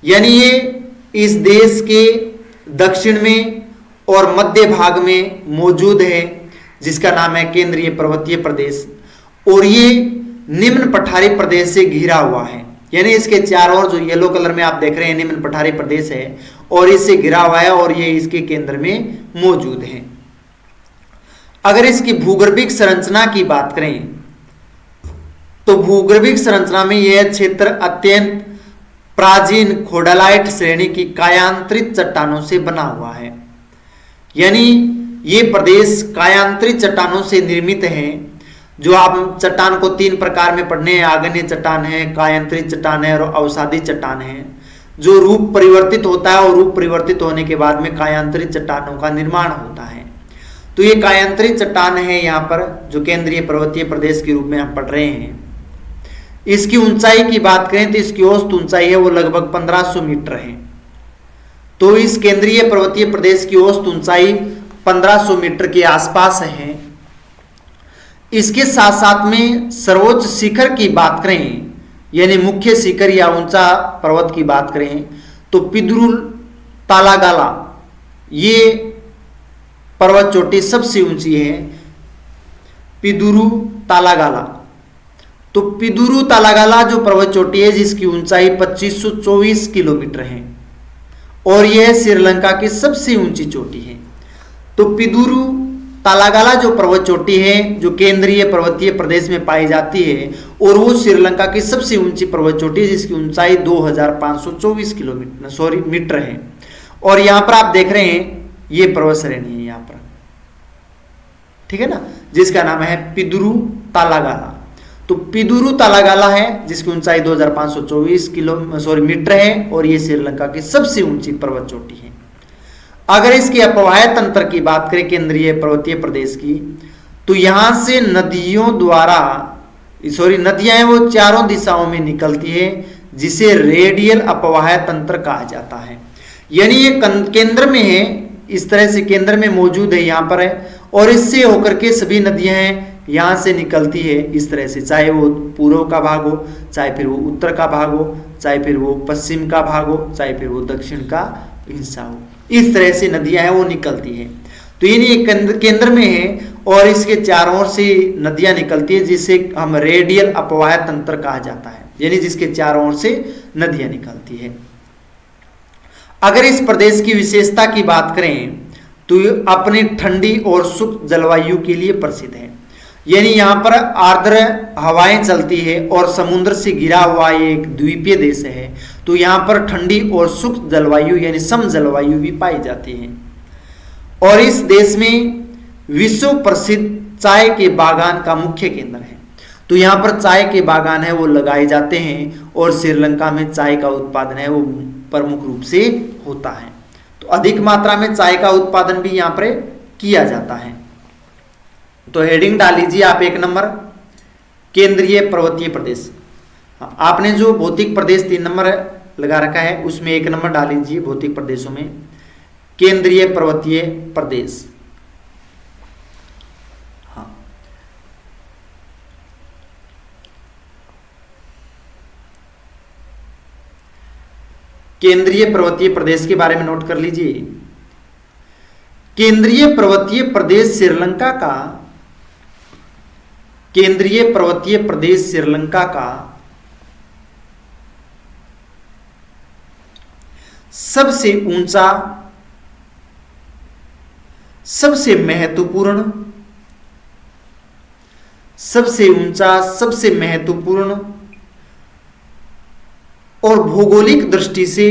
यानी ये इस देश के दक्षिण में और मध्य भाग में मौजूद है, जिसका नाम है केंद्रीय पर्वतीय प्रदेश। और ये निम्न पठारी प्रदेश से घिरा हुआ है, यानी इसके चारों ओर जो येलो कलर में आप देख रहे हैं निम्न पठारी प्रदेश है और इससे घिरा हुआ है और ये इसके केंद्र में मौजूद है। अगर इसकी भूगर्भिक संरचना की बात करें तो भूगर्भिक संरचना में यह क्षेत्र अत्यंत प्राचीन खोडालाइट श्रेणी की कायांतरित चट्टानों से बना हुआ है, यानी ये प्रदेश कायांतरित चट्टानों से निर्मित है। जो आप चट्टान को तीन प्रकार में पढ़ने हैं, आग्नेय चट्टान है, कायांतरित चट्टान है और अवसादी चट्टान है। जो रूप परिवर्तित होता है और रूप परिवर्तित होने के बाद में कायांतरित चट्टानों का निर्माण होता है। तो ये कायांतरित चट्टान है यहाँ पर, जो केंद्रीय पर्वतीय प्रदेश के रूप में हम पढ़ रहे हैं। इसकी ऊंचाई की बात करें तो इसकी औसत ऊंचाई है वो लगभग 1500 मीटर है। तो इस केंद्रीय पर्वतीय प्रदेश की औसत ऊंचाई 1500 मीटर के आसपास है। इसके साथ साथ में सर्वोच्च शिखर की बात करें, यानी मुख्य शिखर या ऊंचा पर्वत की बात करें तो पिदुरुल तालागाला ये पर्वत चोटी सबसे ऊंची है, पिदुरु तालागाला। तो पिदुरु तालागाला जो पर्वत चोटी है जिसकी ऊंचाई 2524 किलोमीटर है और यह श्रीलंका की सबसे ऊंची चोटी है। तो पिदुरु तालागाला जो पर्वत चोटी है जो केंद्रीय पर्वतीय प्रदेश में पाई जाती है और वो श्रीलंका की सबसे ऊंची पर्वत चोटी है जिसकी ऊंचाई 2524 मीटर है। और यहाँ पर आप देख रहे हैं ये पर्वत श्रेणी है यहाँ पर, ठीक है ना, जिसका नाम है पिदुरु तालागाला। तो पिदुरु तालागाला है जिसकी ऊंचाई 2524 मीटर है और ये श्रीलंका की सबसे ऊंची पर्वत चोटी है। अगर इसके अपवाह तंत्र की बात करें केंद्रीय पर्वतीय प्रदेश की तो यहां से नदियां हैं वो चारों दिशाओं में निकलती है, जिसे रेडियल अपवाह तंत्र कहा जाता है। यानी ये केंद्र में है, इस तरह से केंद्र में मौजूद है यहाँ पर है और इससे होकर के सभी नदियां हैं यहाँ से निकलती है इस तरह से, चाहे वो पूर्व का भाग हो, चाहे फिर वो उत्तर का भाग हो, चाहे फिर वो पश्चिम का भाग हो, चाहे फिर वो दक्षिण का हिस्सा हो। इस तरह से नदियां हैं वो निकलती है। तो ये केंद्र में है और इसके चारों ओर से नदियां निकलती है जिसे हम रेडियल अपवाह तंत्र कहा जाता है, यानी जिसके चारों ओर से नदियां निकलती है। अगर इस प्रदेश की विशेषता की बात करें तो अपनी ठंडी और शुष्क जलवायु के लिए प्रसिद्ध है, यानी यहाँ पर आर्द्र हवाएं चलती है और समुद्र से घिरा हुआ ये एक द्वीपीय देश है। तो यहाँ पर ठंडी और शुष्क जलवायु यानी सम जलवायु भी पाई जाती है। और इस देश में विश्व प्रसिद्ध चाय के बागान का मुख्य केंद्र है। तो यहाँ पर चाय के बागान है वो लगाए जाते हैं और श्रीलंका में चाय का उत्पादन है वो प्रमुख रूप से होता है। तो अधिक मात्रा में चाय का उत्पादन भी यहाँ पर किया जाता है। तो हेडिंग डाल लीजिए आप 1 नंबर केंद्रीय पर्वतीय प्रदेश। आपने जो भौतिक प्रदेश 3 नंबर लगा रखा है उसमें 1 नंबर डाल लीजिए भौतिक प्रदेशों में केंद्रीय पर्वतीय प्रदेश। हाँ, केंद्रीय पर्वतीय प्रदेश के बारे में नोट कर लीजिए। केंद्रीय पर्वतीय प्रदेश श्रीलंका का केंद्रीय पर्वतीय प्रदेश श्रीलंका का सबसे ऊंचा, सबसे महत्वपूर्ण, सबसे ऊंचा, सबसे महत्वपूर्ण और भौगोलिक दृष्टि से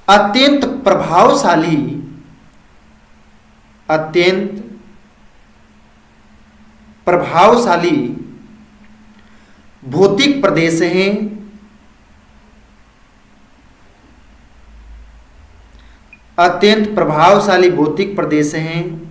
अत्यंत प्रभावशाली भौतिक प्रदेश हैं। अत्यंत प्रभावशाली भौतिक प्रदेश हैं।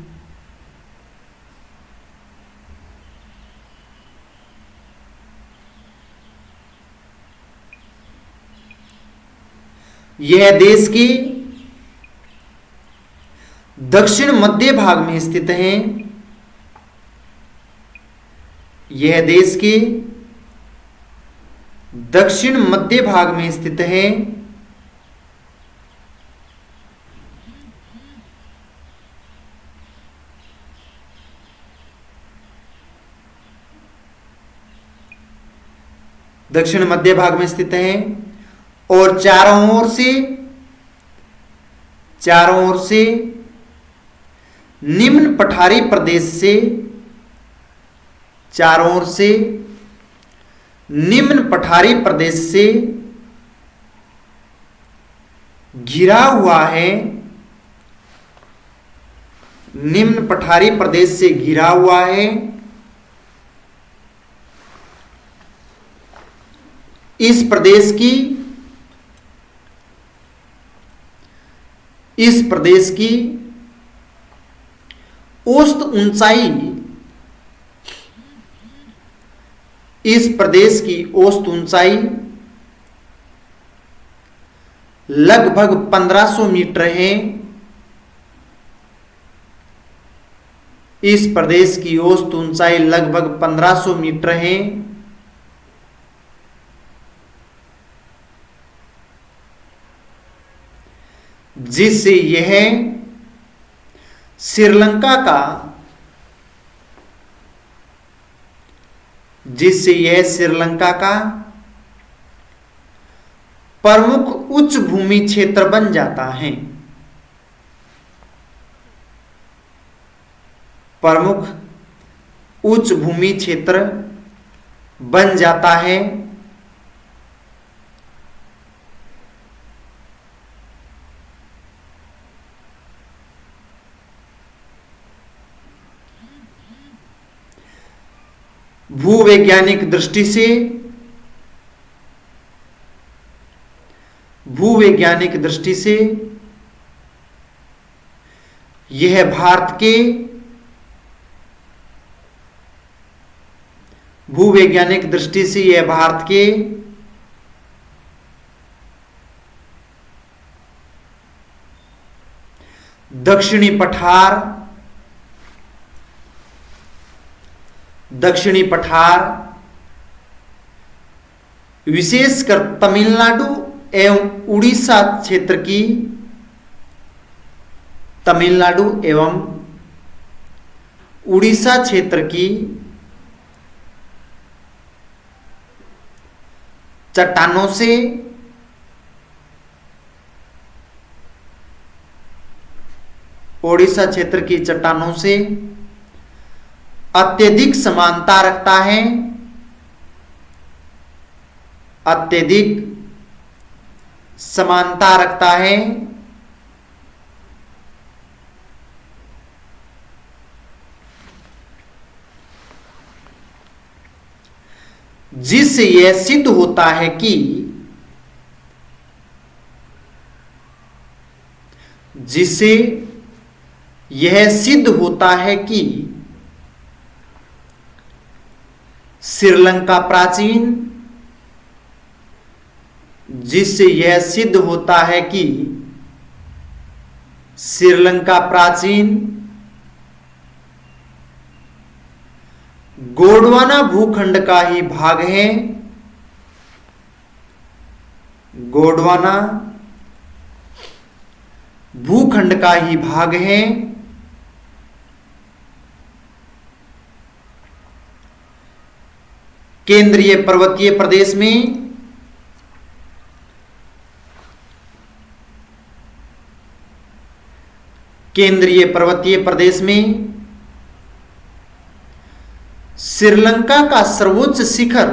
यह देश के दक्षिण मध्य भाग में स्थित है। यह देश के दक्षिण मध्य भाग में स्थित है। दक्षिण मध्य भाग में स्थित है और चारों ओर से निम्न पठारी प्रदेश से, चारों ओर से निम्न पठारी प्रदेश से घिरा हुआ है। निम्न पठारी प्रदेश से घिरा हुआ है। इस प्रदेश की औसत ऊंचाई, इस प्रदेश की औसत ऊंचाई लगभग 1500 मीटर है। इस प्रदेश की औसत ऊंचाई लगभग 1500 मीटर है। जिससे यह श्रीलंका का प्रमुख उच्च भूमि क्षेत्र बन जाता है। प्रमुख उच्च भूमि क्षेत्र बन जाता है। भूवैज्ञानिक दृष्टि से यह भारत के भूवैज्ञानिक दृष्टि से यह भारत के दक्षिणी पठार विशेषकर तमिलनाडु एवं उड़ीसा क्षेत्र की चट्टानों से अत्यधिक समानता रखता है। जिससे यह सिद्ध होता है कि श्रीलंका प्राचीन गोंडवाना भूखंड का ही भाग है। गोंडवाना भूखंड का ही भाग है। केंद्रीय पर्वतीय प्रदेश में श्रीलंका का सर्वोच्च शिखर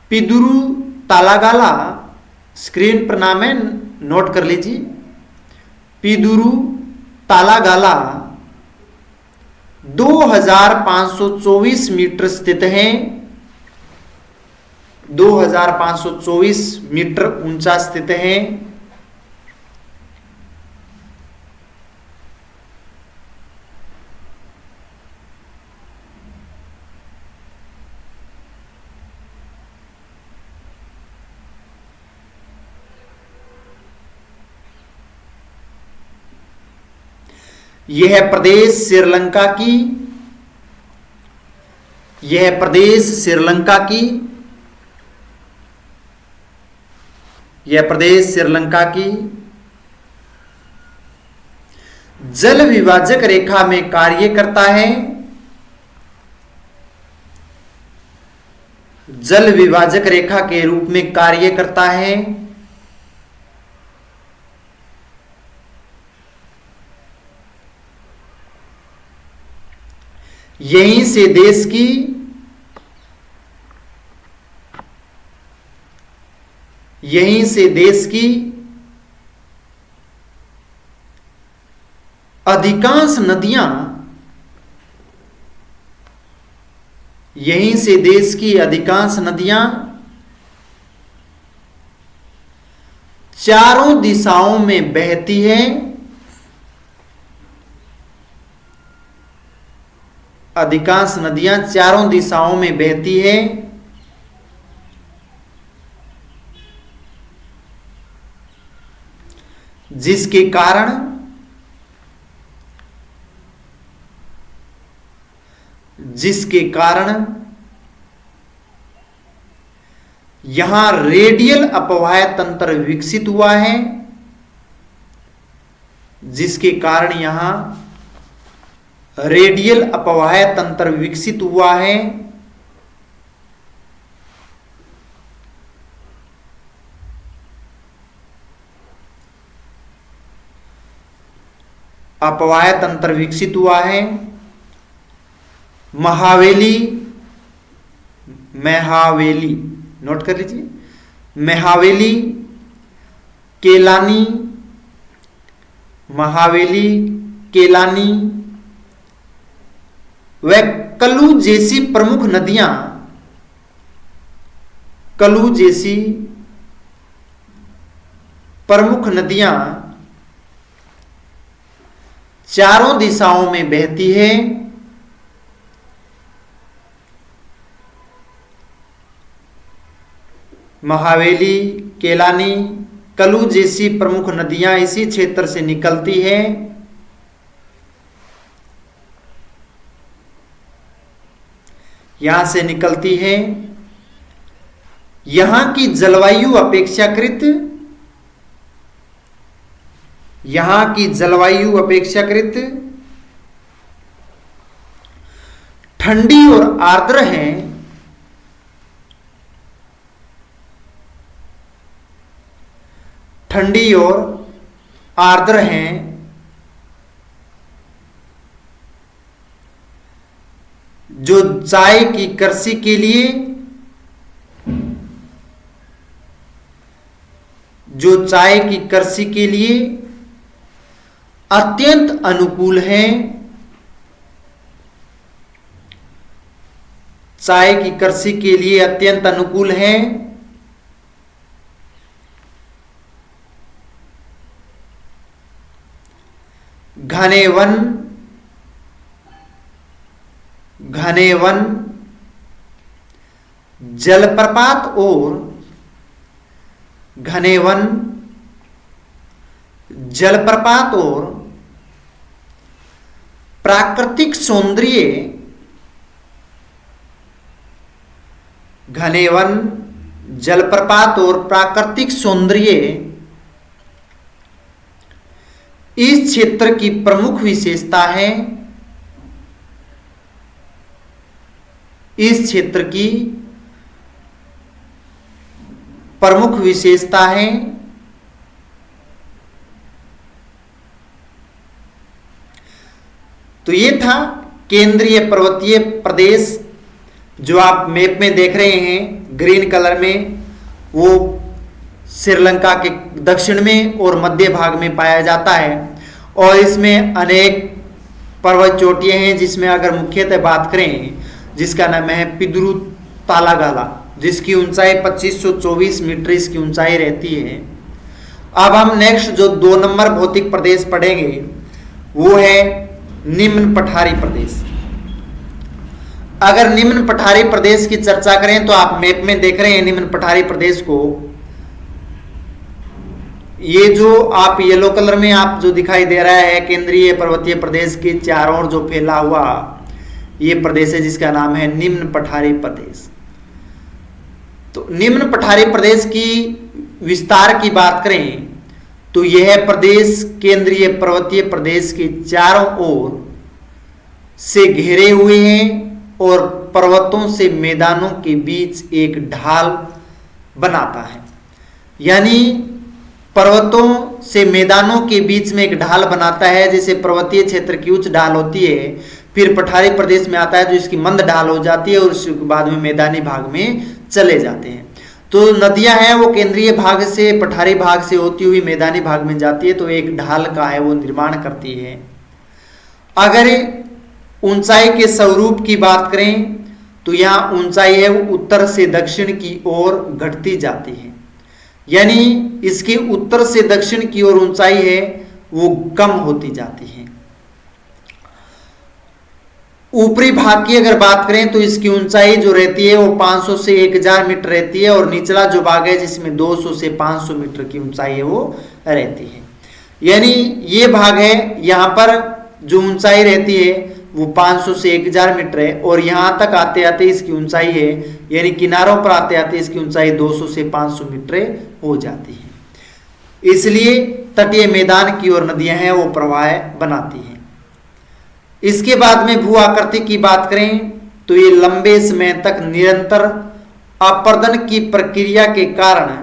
पिदुरु तालागाला, स्क्रीन पर नाम है, नोट कर लीजिए। पिदुरु तालागाला 2524 मीटर स्थित है। 2524 मीटर ऊंचा स्थित है। यह प्रदेश श्रीलंका की, यह प्रदेश श्रीलंका की, यह प्रदेश श्रीलंका की जल विभाजक रेखा में कार्य करता है, जल विभाजक रेखा के रूप में कार्य करता है। यहीं से देश की, यहीं से देश की अधिकांश नदियां, यहीं से देश की अधिकांश नदियां चारों दिशाओं में बहती है, अधिकांश नदियां चारों दिशाओं में बहती है। जिसके कारण, जिसके कारण यहां रेडियल अपवाह तंत्र विकसित हुआ है, जिसके कारण यहां रेडियल अपवाह तंत्र विकसित हुआ है। अपवाह तंत्र विकसित हुआ है। महावेली, महावेली नोट कर लीजिए, महावेली, केलानी, महावेली, केलानी व कलू जैसी प्रमुख नदियां, कलू जैसी प्रमुख नदियां चारों दिशाओं में बहती है। महावेली, केलानी, कलू जैसी प्रमुख नदियां इसी क्षेत्र से निकलती है। यहां से निकलती है। यहां की जलवायु अपेक्षाकृत, यहां की जलवायु अपेक्षाकृत ठंडी और आर्द्र है। ठंडी और आर्द्र हैं। जो चाय की कृषि के लिए, जो चाय की कृषि के लिए अत्यंत अनुकूल हैं। चाय की कृषि के लिए अत्यंत अनुकूल हैं। घने वन, घने वन, जलप्रपात और घने वन, जलप्रपात और प्राकृतिक सौंदर्य, घने वन, जलप्रपात और प्राकृतिक सौंदर्य इस क्षेत्र की प्रमुख विशेषता है। इस क्षेत्र की प्रमुख विशेषता है। तो ये था केंद्रीय पर्वतीय प्रदेश जो आप मैप में देख रहे हैं ग्रीन कलर में, वो श्रीलंका के दक्षिण में और मध्य भाग में पाया जाता है। और इसमें अनेक पर्वत चोटियां हैं, जिसमें अगर मुख्यतः बात करें जिसका नाम है पिदुरु तालागाला, जिसकी ऊंचाई 2524 मीटर इसकी ऊंचाई रहती है। अब हम नेक्स्ट जो 2 नंबर भौतिक प्रदेश पढ़ेंगे वो है निम्न पठारी प्रदेश। अगर निम्न पठारी प्रदेश की चर्चा करें तो आप मैप में देख रहे हैं निम्न पठारी प्रदेश को, ये जो आप येलो कलर में आप जो दिखाई दे रहा है केंद्रीय पर्वतीय प्रदेश के चारों ओर जो फैला हुआ ये प्रदेश है जिसका नाम है निम्न पठारी प्रदेश। तो निम्न पठारी प्रदेश की विस्तार की बात करें तो यह प्रदेश केंद्रीय पर्वतीय प्रदेश के चारों ओर से घिरे हुए हैं और पर्वतों से मैदानों के बीच एक ढाल बनाता है। यानी पर्वतों से मैदानों के बीच में एक ढाल बनाता है। जैसे पर्वतीय क्षेत्र की उच्च ढाल होती है, फिर पठारी प्रदेश में आता है जो इसकी मंद ढाल हो जाती है और उसके बाद में मैदानी भाग में चले जाते हैं। तो नदियां हैं वो केंद्रीय भाग से पठारी भाग से होती हुई मैदानी भाग में जाती है, तो एक ढाल का है वो निर्माण करती है। अगर ऊंचाई के स्वरूप की बात करें तो यहाँ ऊंचाई है वो उत्तर से दक्षिण की ओर घटती जाती है। यानी इसकी उत्तर से दक्षिण की ओर ऊंचाई है वो कम होती जाती है। ऊपरी भाग की अगर बात करें तो इसकी ऊंचाई जो रहती है वो 500 से 1000 मीटर रहती है और निचला जो भाग है जिसमें 200 से 500 मीटर की ऊंचाई है वो रहती है। यानी ये भाग है यहाँ पर जो ऊंचाई रहती है वो 500 से 1000 मीटर है और यहाँ तक आते आते इसकी ऊंचाई है यानी किनारों पर आते आते इसकी ऊंचाई 200 से 500 मीटर हो जाती है। इसलिए तटीय मैदान की ओर नदियां हैं वो प्रवाह बनाती हैं। इसके बाद में भू आकृति की बात करें तो ये लंबे समय तक निरंतर अपर्दन की प्रक्रिया के कारण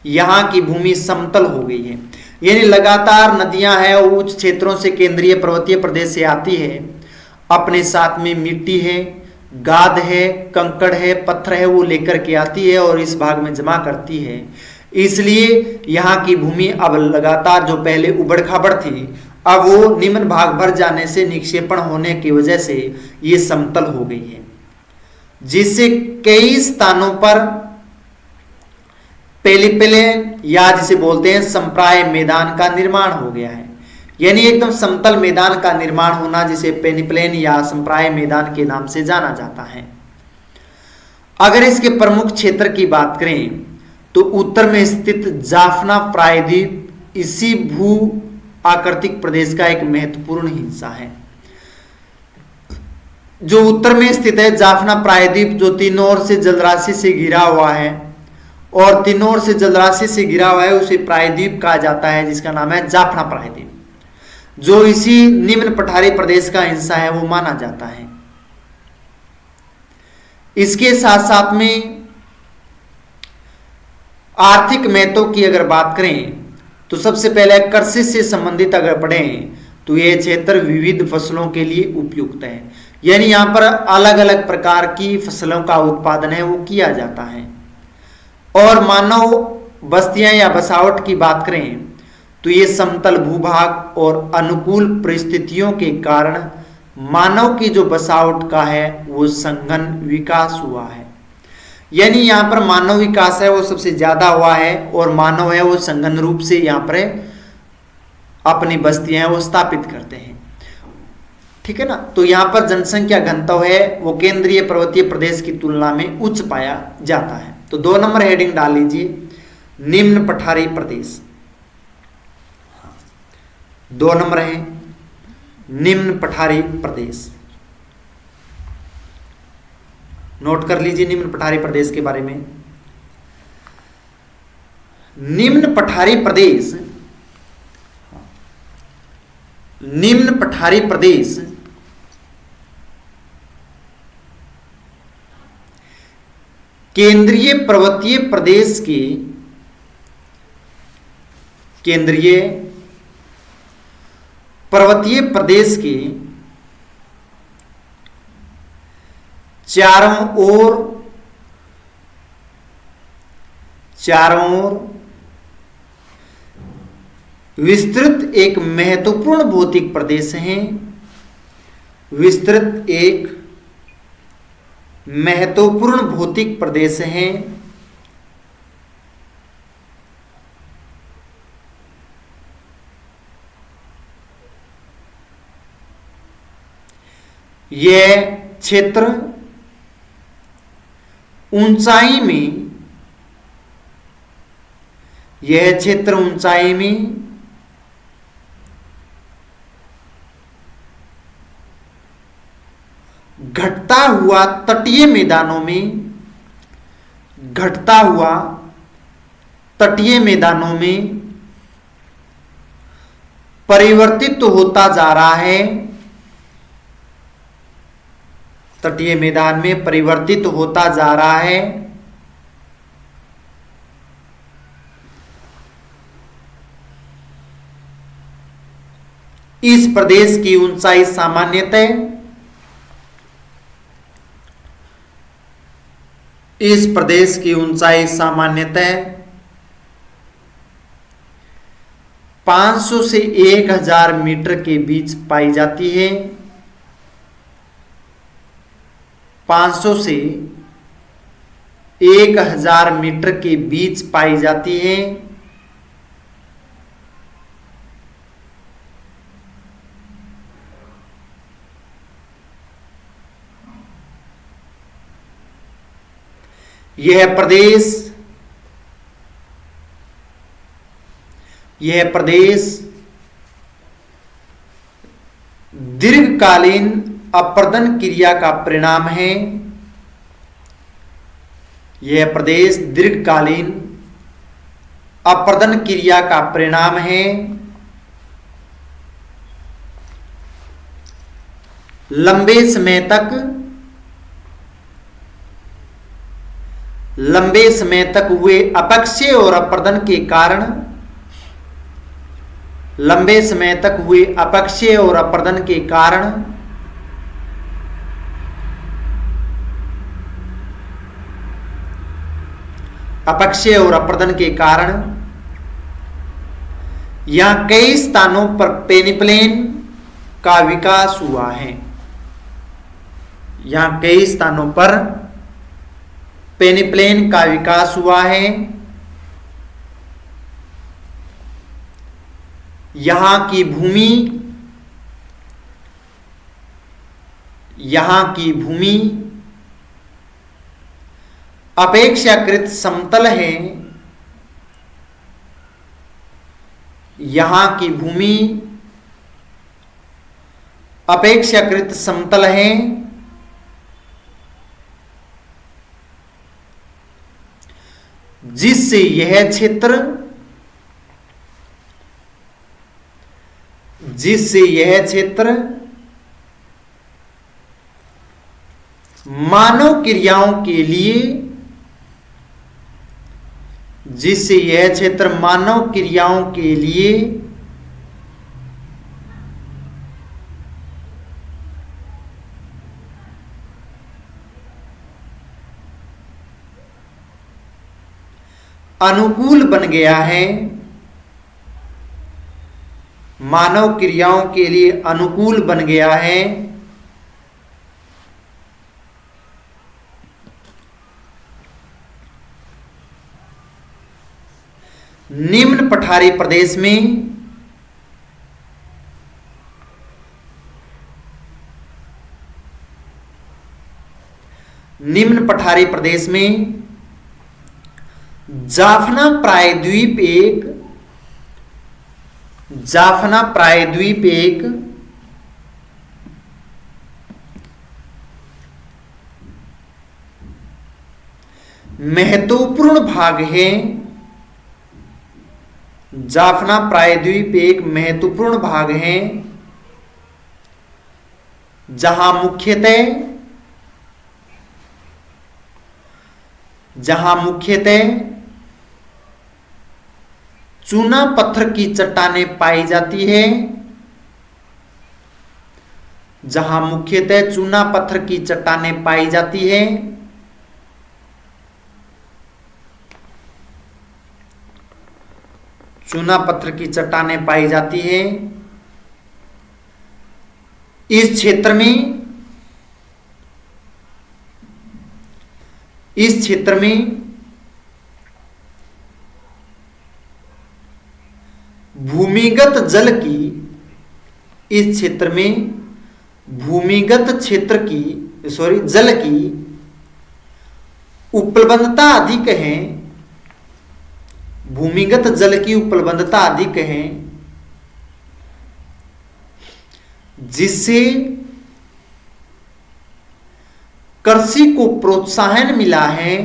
यहां की भूमि समतल हो गई है। यानी लगातार नदियां हैं वो उच्च क्षेत्रों से केंद्रीय पर्वतीय प्रदेश से आती है, अपने साथ में मिट्टी है, गाद है, कंकड़ है, पत्थर है वो लेकर के आती है और इस भाग में जमा करती है। इसलिए यहाँ की भूमि अब लगातार जो पहले उबड़ खाबड़ थी अब वो निम्न भाग भर जाने से निक्षेपण होने की वजह से ये समतल हो गई है, जिससे कई स्थानों पर पेलिप्लेन या जिसे बोलते हैं संप्राय मैदान का निर्माण हो गया है। यानी एकदम समतल मैदान का निर्माण होना जिसे पेनिप्लेन या संप्राय मैदान के नाम से जाना जाता है। अगर इसके प्रमुख क्षेत्र की बात करें तो उत्तर में स्थित जाफना प्रायद्वीप इसी भू आकृतिक प्रदेश का एक महत्वपूर्ण हिस्सा है। जो उत्तर में स्थित है जाफना प्रायद्वीप जो तीनों ओर से जलराशि से घिरा हुआ है और तीनों ओर से जलराशि से घिरा हुआ है उसे प्रायद्वीप कहा जाता है जिसका नाम है जाफना प्रायद्वीप, जो इसी निम्न पठारी प्रदेश का हिस्सा है वो माना जाता है। इसके साथ साथ में आर्थिक महत्व की अगर बात करें तो सबसे पहले कृषि से संबंधित अगर पढ़ें तो यह क्षेत्र विविध फसलों के लिए उपयुक्त है। यानी यहाँ पर अलग अलग प्रकार की फसलों का उत्पादन है वो किया जाता है। और मानव बस्तियां या बसावट की बात करें तो ये समतल भूभाग और अनुकूल परिस्थितियों के कारण मानव की जो बसावट का है वो संघन विकास हुआ है। यानी यहाँ पर मानव विकास है वो सबसे ज्यादा हुआ है और मानव है वो संघन रूप से यहाँ पर अपनी बस्तियां हैं वो स्थापित करते हैं। ठीक है ना। तो यहाँ पर जनसंख्या घनत्व है वो केंद्रीय पर्वतीय प्रदेश की तुलना में उच्च पाया जाता है। तो 2 नंबर हेडिंग डाल लीजिए निम्न पठारी प्रदेश। 2 नंबर है निम्न पठारी प्रदेश। नोट कर लीजिए निम्न पठारी प्रदेश के बारे में। निम्न पठारी प्रदेश, निम्न पठारी प्रदेश केंद्रीय पर्वतीय प्रदेश के केंद्रीय पर्वतीय प्रदेश के चारों ओर विस्तृत एक महत्वपूर्ण भौतिक प्रदेश है। विस्तृत एक महत्वपूर्ण भौतिक प्रदेश है। यह क्षेत्र ऊंचाई में यह क्षेत्र ऊंचाई में घटता हुआ तटीय मैदानों में परिवर्तित होता जा रहा है। तटीय मैदान में परिवर्तित होता जा रहा है। इस प्रदेश की ऊंचाई सामान्यतः 500 से 1000 मीटर के बीच पाई जाती है। 500 से 1000 मीटर के बीच पाई जाती है। यह प्रदेश दीर्घकालीन अपर्दन क्रिया का परिणाम है। यह प्रदेश दीर्घकालीन अपर्दन क्रिया का परिणाम है। लंबे समय तक हुए अपक्षय और अपर्दन के कारण यहां कई स्थानों पर पेनिप्लेन का विकास हुआ है। पेनिप्लेन का विकास हुआ है। यहां की भूमि अपेक्षाकृत समतल है। जिससे यह क्षेत्र मानव क्रियाओं के लिए अनुकूल बन गया है। मानव क्रियाओं के लिए अनुकूल बन गया है। निम्न पठारी प्रदेश में जाफना प्रायद्वीप एक महत्वपूर्ण भाग है। जाफना प्रायद्वीप एक महत्वपूर्ण भाग है जहां मुख्यतः चूना पत्थर की चट्टानें पाई जाती है। इस क्षेत्र में भूमिगत जल की उपलब्धता अधिक है। भूमिगत जल की उपलब्धता अधिक है, जिससे कृषि को प्रोत्साहन मिला है,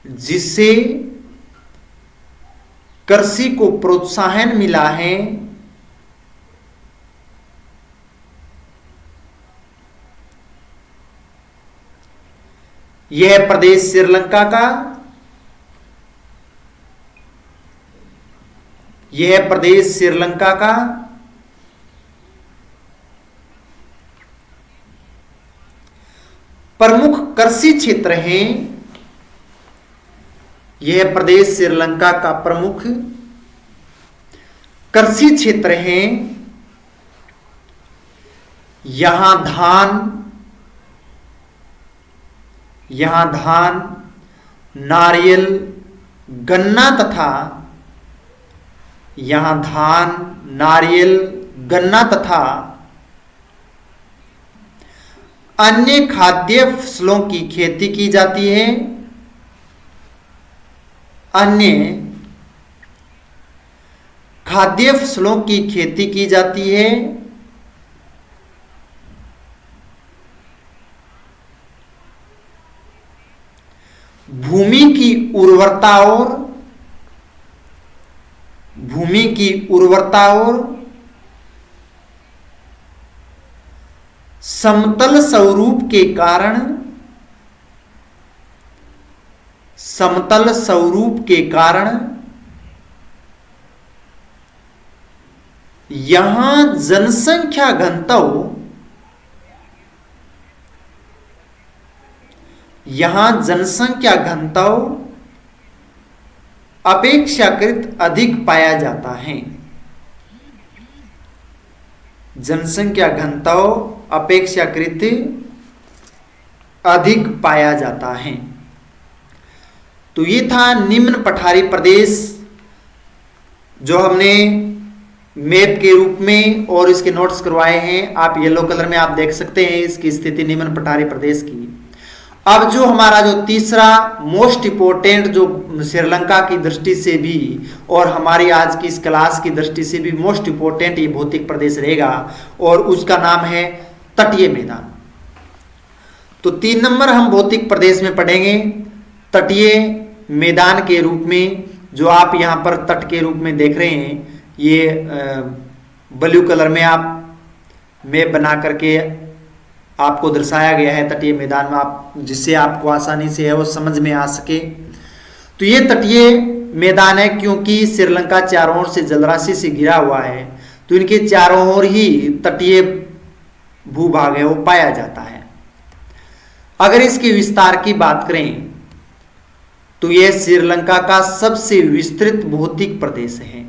जिससे कृषि को प्रोत्साहन मिला है, यह प्रदेश श्रीलंका का, यह प्रदेश श्रीलंका का प्रमुख कृषि क्षेत्र है, यह प्रदेश श्रीलंका का प्रमुख कृषि क्षेत्र है। यहां धान, नारियल, गन्ना तथा अन्य खाद्य फसलों की खेती की जाती है। अन्य खाद्य फसलों की खेती की जाती है। भूमि की उर्वरता और समतल स्वरूप के कारण यहां जनसंख्या घनत्व अपेक्षाकृत अधिक पाया जाता है। जनसंख्या घनत्व अपेक्षाकृत अधिक पाया जाता है। तो ये था निम्न पठारी प्रदेश, जो हमने मैप के रूप में और इसके नोट्स करवाए हैं। आप येलो कलर में आप देख सकते हैं इसकी स्थिति निम्न पठारी प्रदेश की। अब जो हमारा जो तीसरा मोस्ट इंपोर्टेंट, जो श्रीलंका की दृष्टि से भी और हमारी आज की इस क्लास की दृष्टि से भी मोस्ट इंपोर्टेंट ये भौतिक प्रदेश रहेगा, और उसका नाम है तटीय मैदान। तो 3 नंबर हम भौतिक प्रदेश में पढ़ेंगे तटीय मैदान के रूप में। जो आप यहाँ पर तट के रूप में देख रहे हैं, ये ब्लू कलर में आप मैप बना करके आपको दर्शाया गया है तटीय मैदान में, आप जिससे आपको आसानी से है वो समझ में आ सके। तो ये तटीय मैदान है, क्योंकि श्रीलंका चारों ओर से जलराशि से घिरा हुआ है, तो इनके चारों ओर ही तटीय भूभाग है वो पाया जाता है। अगर इसके विस्तार की बात करें तो यह श्रीलंका का सबसे विस्तृत भौतिक प्रदेश है,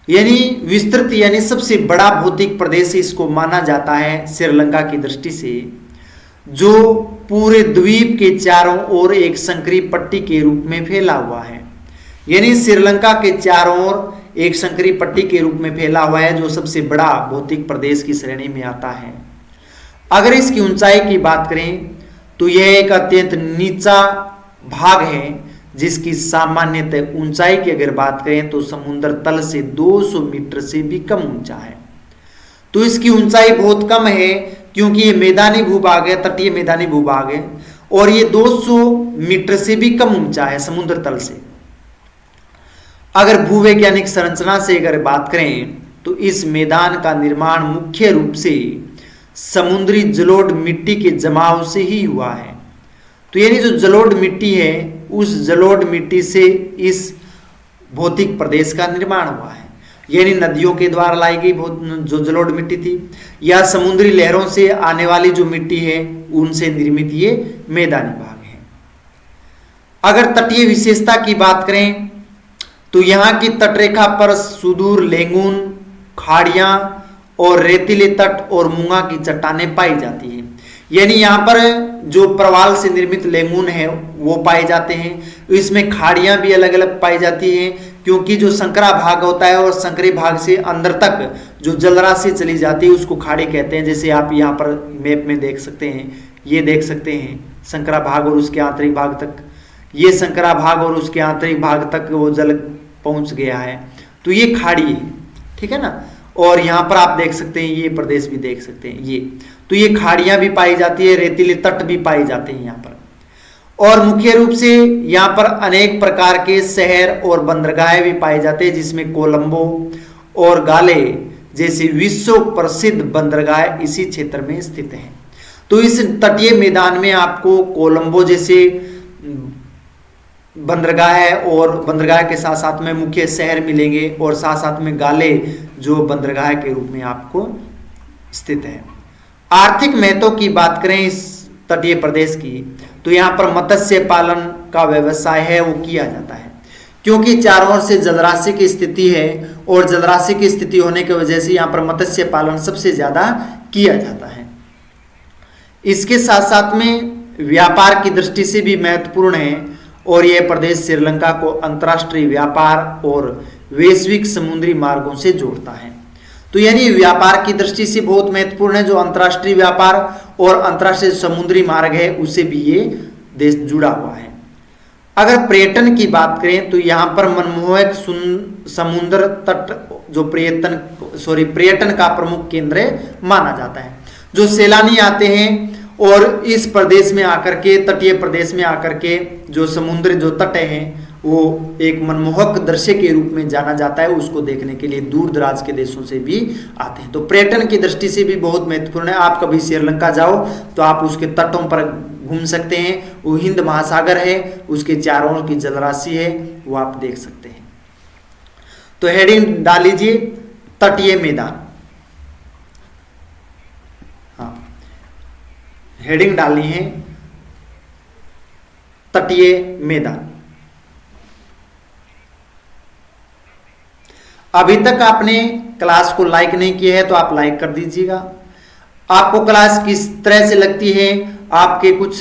यानी विस्तृत यानी सबसे बड़ा भौतिक प्रदेश इसको माना जाता है श्रीलंका की दृष्टि से, जो पूरे द्वीप के चारों ओर एक संकरी पट्टी के रूप में फैला हुआ है। यानी श्रीलंका के चारों ओर एक संकरी पट्टी के रूप में फैला हुआ है, जो सबसे बड़ा भौतिक प्रदेश की श्रेणी में आता है। अगर इसकी ऊंचाई की बात करें तो यह एक अत्यंत नीचा भाग है, जिसकी सामान्यतः ऊंचाई की अगर बात करें तो समुद्र तल से 200 मीटर से भी कम ऊंचा है। तो इसकी ऊंचाई बहुत कम है, क्योंकि ये मैदानी भूभाग है, तटीय मैदानी भूभाग है, और ये 200 मीटर से भी कम ऊंचा है समुद्र तल से। अगर भूवैज्ञानिक संरचना से अगर बात करें तो इस मैदान का निर्माण मुख्य रूप से समुद्री जलोढ़ मिट्टी के जमाव से ही हुआ है। तो यानी जो जलोढ़ मिट्टी है, उस जलोढ़ मिट्टी से इस भौतिक प्रदेश का निर्माण हुआ है। यानी नदियों के द्वारा लाई गई जो जलोढ़ मिट्टी थी, या समुद्री लहरों से आने वाली जो मिट्टी है, उनसे निर्मित ये मैदानी भाग है। अगर तटीय विशेषता की बात करें तो यहाँ की तटरेखा पर सुदूर लेंगून, खाड़ियाँ और रेतीले तट और मूंगा की चट्टानें पाई जाती हैं। यानी यहाँ पर जो प्रवाल से निर्मित लेंगून है वो पाए जाते हैं। इसमें खाड़ियाँ भी अलग अलग पाई जाती हैं, क्योंकि जो संकरा भाग होता है और संकरे भाग से अंदर तक जो जलराशि चली जाती है उसको खाड़ी कहते हैं। जैसे आप यहाँ पर मैप में देख सकते हैं, ये देख सकते हैं संकरा भाग और उसके आंतरिक भाग तक ये संकरा भाग और उसके आंतरिक भाग तक वो जल पहुंच गया है, तो ये खाड़ी है, ठीक है ना। और यहाँ पर आप देख सकते हैं, ये प्रदेश भी देख सकते हैं, ये तो ये खाड़ियां भी पाई जाती है, रेतीले तट भी पाए जाते हैं यहाँ पर। और मुख्य रूप से यहाँ पर अनेक प्रकार के शहर और बंदरगाहें भी पाए जाते हैं, जिसमें कोलंबो और गाले जैसे विश्व प्रसिद्ध बंदरगाह इसी क्षेत्र में स्थित हैं। तो इस तटीय मैदान में आपको कोलंबो जैसे बंदरगाह है और बंदरगाह के साथ साथ में मुख्य शहर मिलेंगे, और साथ साथ में गाले जो बंदरगाह के रूप में आपको स्थित है। आर्थिक महत्व की बात करें इस तटीय प्रदेश की, तो यहाँ पर मत्स्य पालन का व्यवसाय है वो किया जाता है, क्योंकि चारों ओर से जलराशि की स्थिति है, और जलराशि की स्थिति होने की वजह से यहाँ पर मत्स्य पालन सबसे ज्यादा किया जाता है। इसके साथ साथ में व्यापार की दृष्टि से भी महत्वपूर्ण है, और यह प्रदेश श्रीलंका को अंतर्राष्ट्रीय व्यापार और वैश्विक समुद्री मार्गों से जोड़ता है। तो यानी व्यापार की दृष्टि से बहुत महत्वपूर्ण है, जो अंतर्राष्ट्रीय व्यापार और अंतर्राष्ट्रीय समुद्री मार्ग है उससे भी ये देश जुड़ा हुआ है। अगर पर्यटन की बात करें तो यहाँ पर मनमोहक समुद्र तट जो पर्यटन का प्रमुख केंद्र माना जाता है। जो सैलानी आते हैं और इस प्रदेश में आकर के, तटीय प्रदेश में आकर के जो समुद्र जो तट हैं वो एक मनमोहक दृश्य के रूप में जाना जाता है, उसको देखने के लिए दूर दराज के देशों से भी आते हैं। तो पर्यटन की दृष्टि से भी बहुत महत्वपूर्ण है। आप कभी श्रीलंका जाओ तो आप उसके तटों पर घूम सकते हैं, वो हिंद महासागर है, उसके चारों ओर की जलराशि है, वो आप देख सकते हैं। तो हेडिंग डाल लीजिए तटीय मैदान, हाँ हेडिंग डालनी है तटीय मैदान। अभी तक आपने क्लास को लाइक नहीं किया है तो आप लाइक कर दीजिएगा। आपको क्लास किस तरह से लगती है, आपके कुछ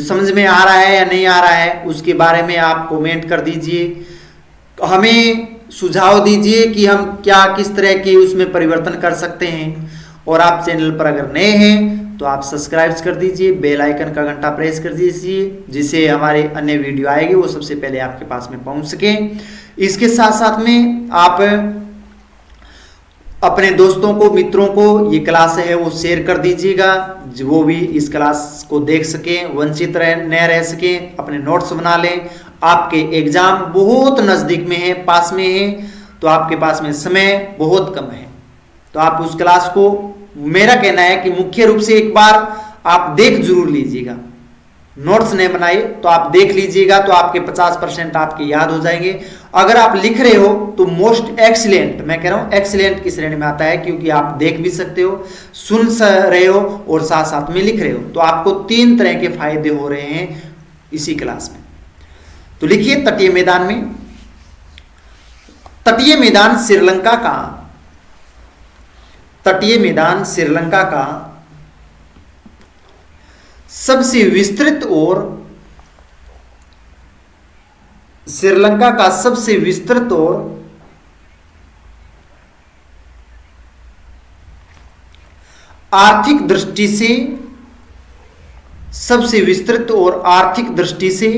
समझ में आ रहा है या नहीं आ रहा है, उसके बारे में आप कमेंट कर दीजिए, हमें सुझाव दीजिए कि हम क्या किस तरह के उसमें परिवर्तन कर सकते हैं। और आप चैनल पर अगर नए हैं तो आप सब्सक्राइब कर दीजिए, बेल आइकन का घंटा प्रेस कर दीजिए, जिससे हमारे अन्य वीडियो आएगी वो सबसे पहले आपके पास में पहुंच सके। इसके साथ साथ में आप अपने दोस्तों को, मित्रों को ये क्लास है वो शेयर कर दीजिएगा, वो भी इस क्लास को देख सकें, वंचित न रह सकें, अपने नोट्स बना लें। आपके एग्जाम बहुत नज़दीक में है, पास में है, तो आपके पास में समय बहुत कम है, तो आप उस क्लास को, मेरा कहना है कि मुख्य रूप से एक बार आप देख जरूर लीजिएगा। नोट्स नहीं बनाए तो आप देख लीजिएगा, तो आपके 50% आपके याद हो जाएंगे। अगर आप लिख रहे हो तो मोस्ट एक्सीलेंट, मैं कह रहा हूं एक्सीलेंट की श्रेणी में आता है, क्योंकि आप देख भी सकते हो, सुन रहे हो और साथ साथ में लिख रहे हो, तो आपको 3 तरह के फायदे हो रहे हैं इसी क्लास में। तो लिखिए तटीय मैदान में, तटीय मैदान श्रीलंका का, तटीय मैदान श्रीलंका का सबसे विस्तृत और श्रीलंका का सबसे विस्तृत और आर्थिक दृष्टि से, सबसे विस्तृत और आर्थिक दृष्टि से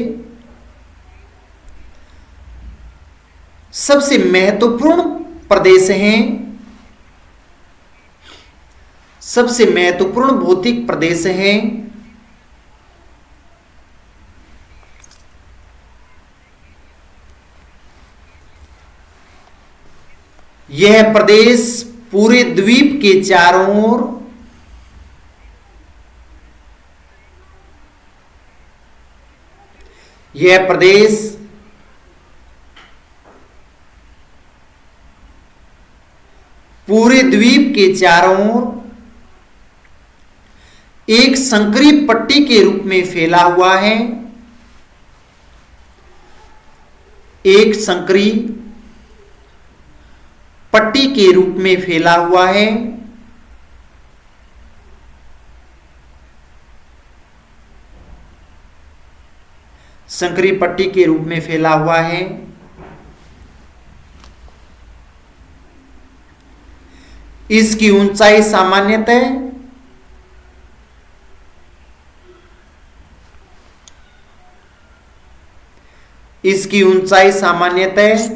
सबसे महत्वपूर्ण प्रदेश हैं, सबसे महत्वपूर्ण भौतिक प्रदेश हैं। यह प्रदेश पूरे द्वीप के चारों ओर यह प्रदेश पूरे द्वीप के चारों ओर एक संकरी पट्टी के रूप में फैला हुआ है, एक संकरी पट्टी के रूप में फैला हुआ है। संकरी पट्टी के रूप में फैला हुआ है। इसकी ऊंचाई सामान्यतः 1 इसकी ऊंचाई सामान्यतः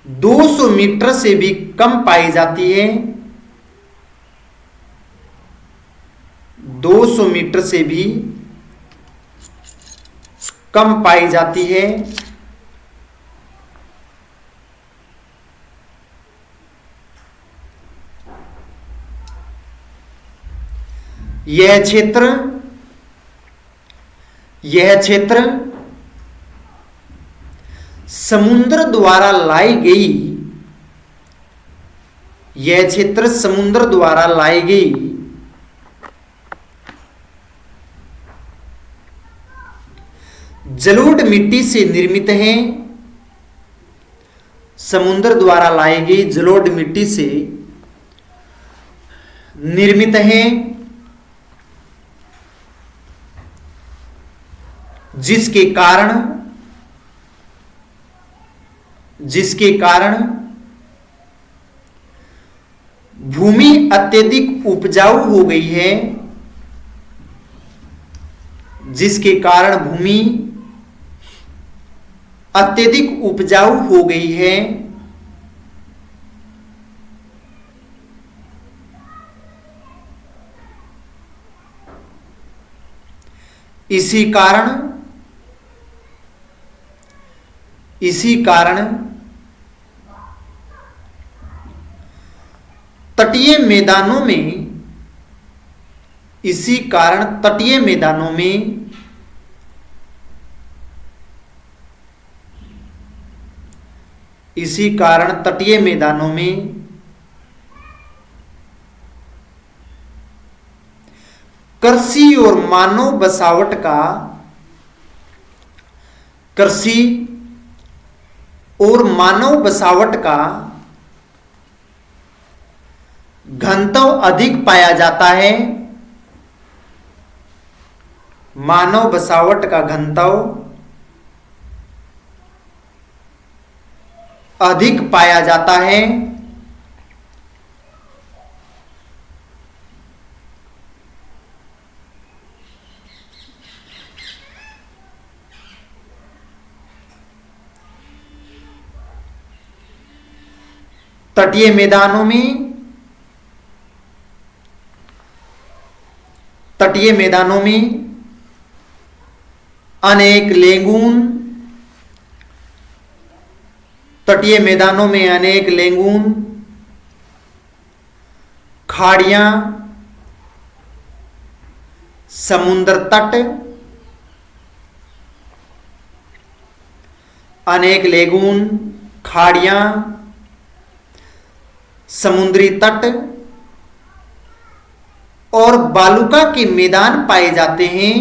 200 मीटर से भी कम पाई जाती है। 200 मीटर से भी कम पाई जाती है। यह क्षेत्र समुद्र द्वारा लाई गई, यह क्षेत्र समुद्र द्वारा लाई गई जलोढ़ मिट्टी से निर्मित है। समुद्र द्वारा लाई गई जलोढ़ मिट्टी से निर्मित है, जिसके कारण भूमि अत्यधिक उपजाऊ हो गई है, जिसके कारण भूमि अत्यधिक उपजाऊ हो गई है। इसी कारण तटीय मैदानों में, इसी कारण तटीय मैदानों में इसी कारण तटीय मैदानों में कृषि और मानव बसावट का घनत्व अधिक पाया जाता है। मानव बसावट का घनत्व अधिक पाया जाता है। तटीय मैदानों में अनेक लेगून, खाड़ियां, समुद्र तट, अनेक लेगून, खाड़ियां, समुद्री तट और बालुका के मैदान पाए जाते हैं,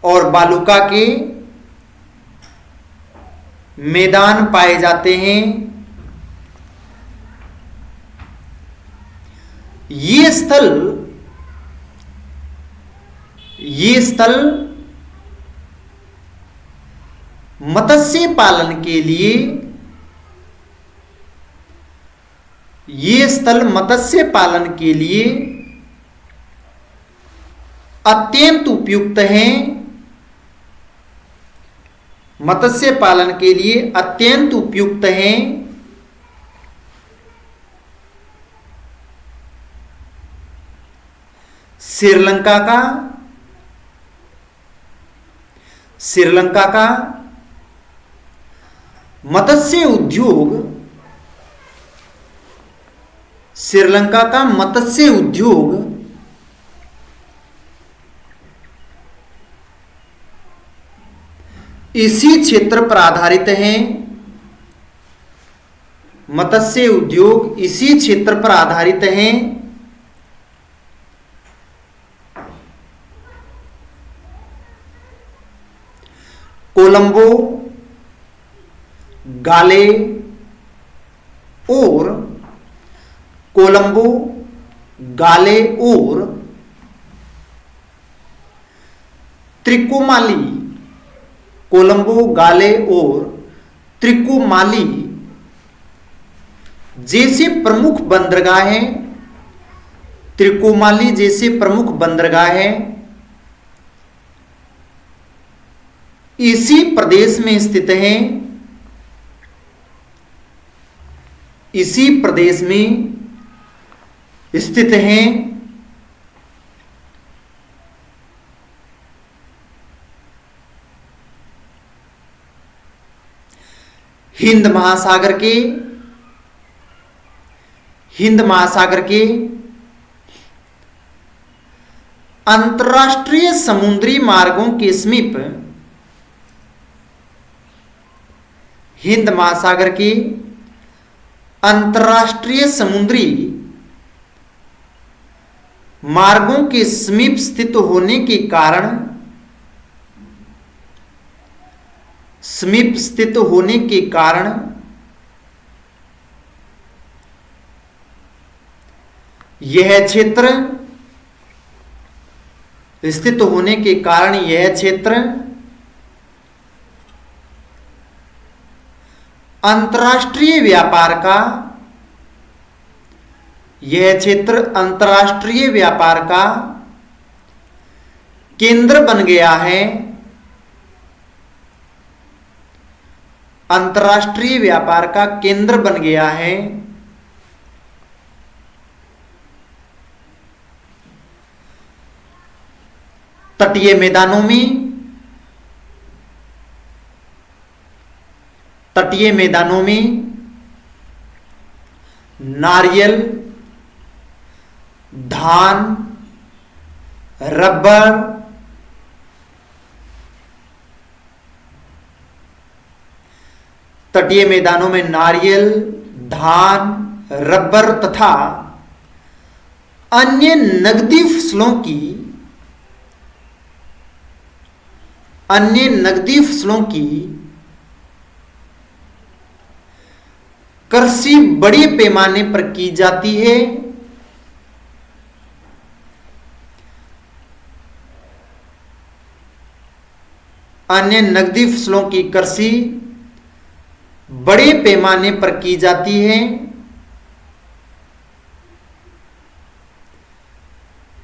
और बालुका के मैदान पाए जाते हैं। ये स्थल मत्स्य पालन के लिए, ये स्थल मत्स्य पालन के लिए अत्यंत उपयुक्त हैं। मत्स्य पालन के लिए अत्यंत उपयुक्त हैं। श्रीलंका का मत्स्य उद्योग, श्रीलंका का मत्स्य उद्योग इसी क्षेत्र पर आधारित है। मत्स्य उद्योग इसी क्षेत्र पर आधारित है। कोलंबो, गाले और त्रिकोमाली, कोलंबो, गाले और त्रिकोमाली जैसे प्रमुख बंदरगाहें त्रिकोमाली जैसे प्रमुख बंदरगाहें इसी प्रदेश में स्थित हैं। इसी प्रदेश में स्थित हैं। हिंद महासागर के अंतर्राष्ट्रीय समुद्री मार्गों के समीप, हिंद महासागर के अंतर्राष्ट्रीय समुद्री मार्गों के समीप स्थित होने के कारण, यह क्षेत्र स्थित होने के कारण यह क्षेत्र अंतर्राष्ट्रीय व्यापार का केंद्र बन गया है। अंतर्राष्ट्रीय व्यापार का केंद्र बन गया है। तटीय मैदानों में नारियल, धान, रबर, तटीय मैदानों में नारियल, धान, रबर तथा अन्य नकदी फसलों की कृषि बड़े पैमाने पर की जाती है। अन्य नकदी फसलों की कृषि बड़े पैमाने पर की जाती है।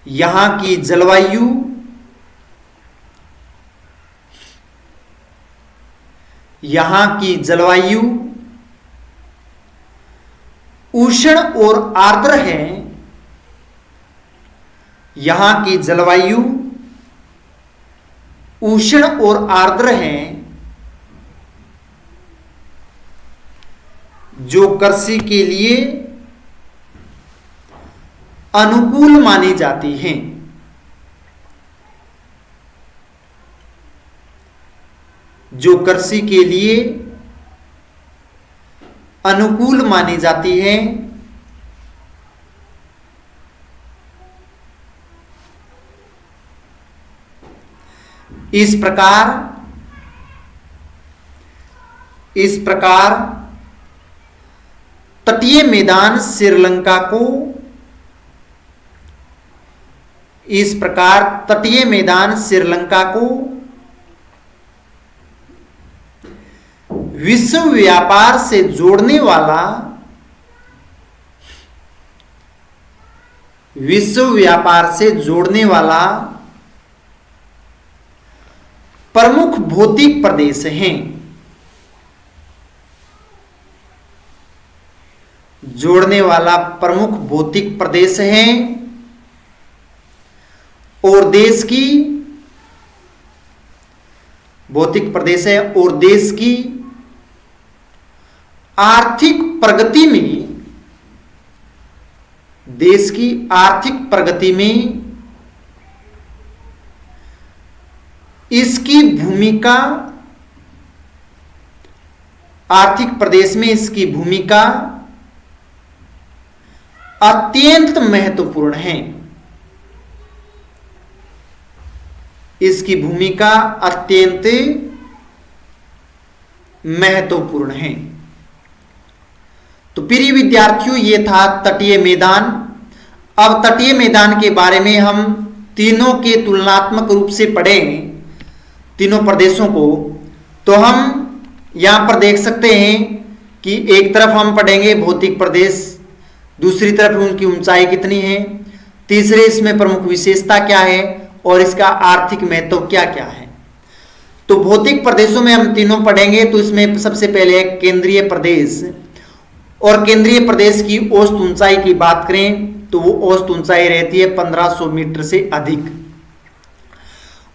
यहां की जलवायु उष्ण और आर्द्र है। यहां की जलवायु उष्ण और आर्द्र है, जो कृषि के लिए अनुकूल मानी जाती हैं। जो कृषि के लिए अनुकूल मानी जाती है। इस प्रकार तटीय मैदान श्रीलंका को विश्व व्यापार से जोड़ने वाला प्रमुख भौतिक प्रदेश हैं। जोड़ने वाला प्रमुख भौतिक प्रदेश है और देश की भौतिक प्रदेश है और देश की आर्थिक प्रगति में इसकी भूमिका, आर्थिक प्रदेश में इसकी भूमिका अत्यंत महत्वपूर्ण है। इसकी भूमिका अत्यंत महत्वपूर्ण है। तो प्रिय विद्यार्थियों, ये था तटीय मैदान। अब तटीय मैदान के बारे में हम तीनों के तुलनात्मक रूप से पढ़ें, तीनों प्रदेशों को। तो हम यहां पर देख सकते हैं कि एक तरफ हम पढ़ेंगे भौतिक प्रदेश, दूसरी तरफ उनकी ऊंचाई कितनी है, तीसरे इसमें प्रमुख विशेषता क्या है और इसका आर्थिक महत्व क्या क्या है। तो भौतिक प्रदेशों में हम तीनों पढ़ेंगे। तो इसमें सबसे पहले है केंद्रीय प्रदेश, और केंद्रीय प्रदेश की औसत ऊंचाई की बात करें तो वो औसत ऊंचाई रहती है 1500 मीटर से अधिक।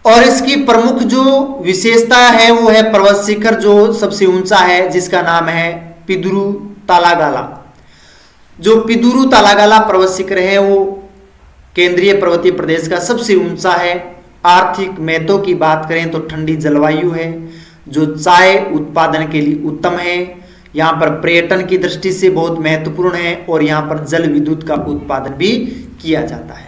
और इसकी प्रमुख जो विशेषता है वो है पर्वत शिखर जो सबसे ऊंचा है, जिसका नाम है पिदुरु तालागाला। जो पिदुरु तालागाला पर्वत शिखर है वो केंद्रीय पर्वतीय प्रदेश का सबसे ऊंचा है। आर्थिक महत्व की बात करें तो ठंडी जलवायु है, जो चाय उत्पादन के लिए उत्तम है। यहाँ पर पर्यटन की दृष्टि से बहुत महत्वपूर्ण है और यहाँ पर जल विद्युत का उत्पादन भी किया जाता है।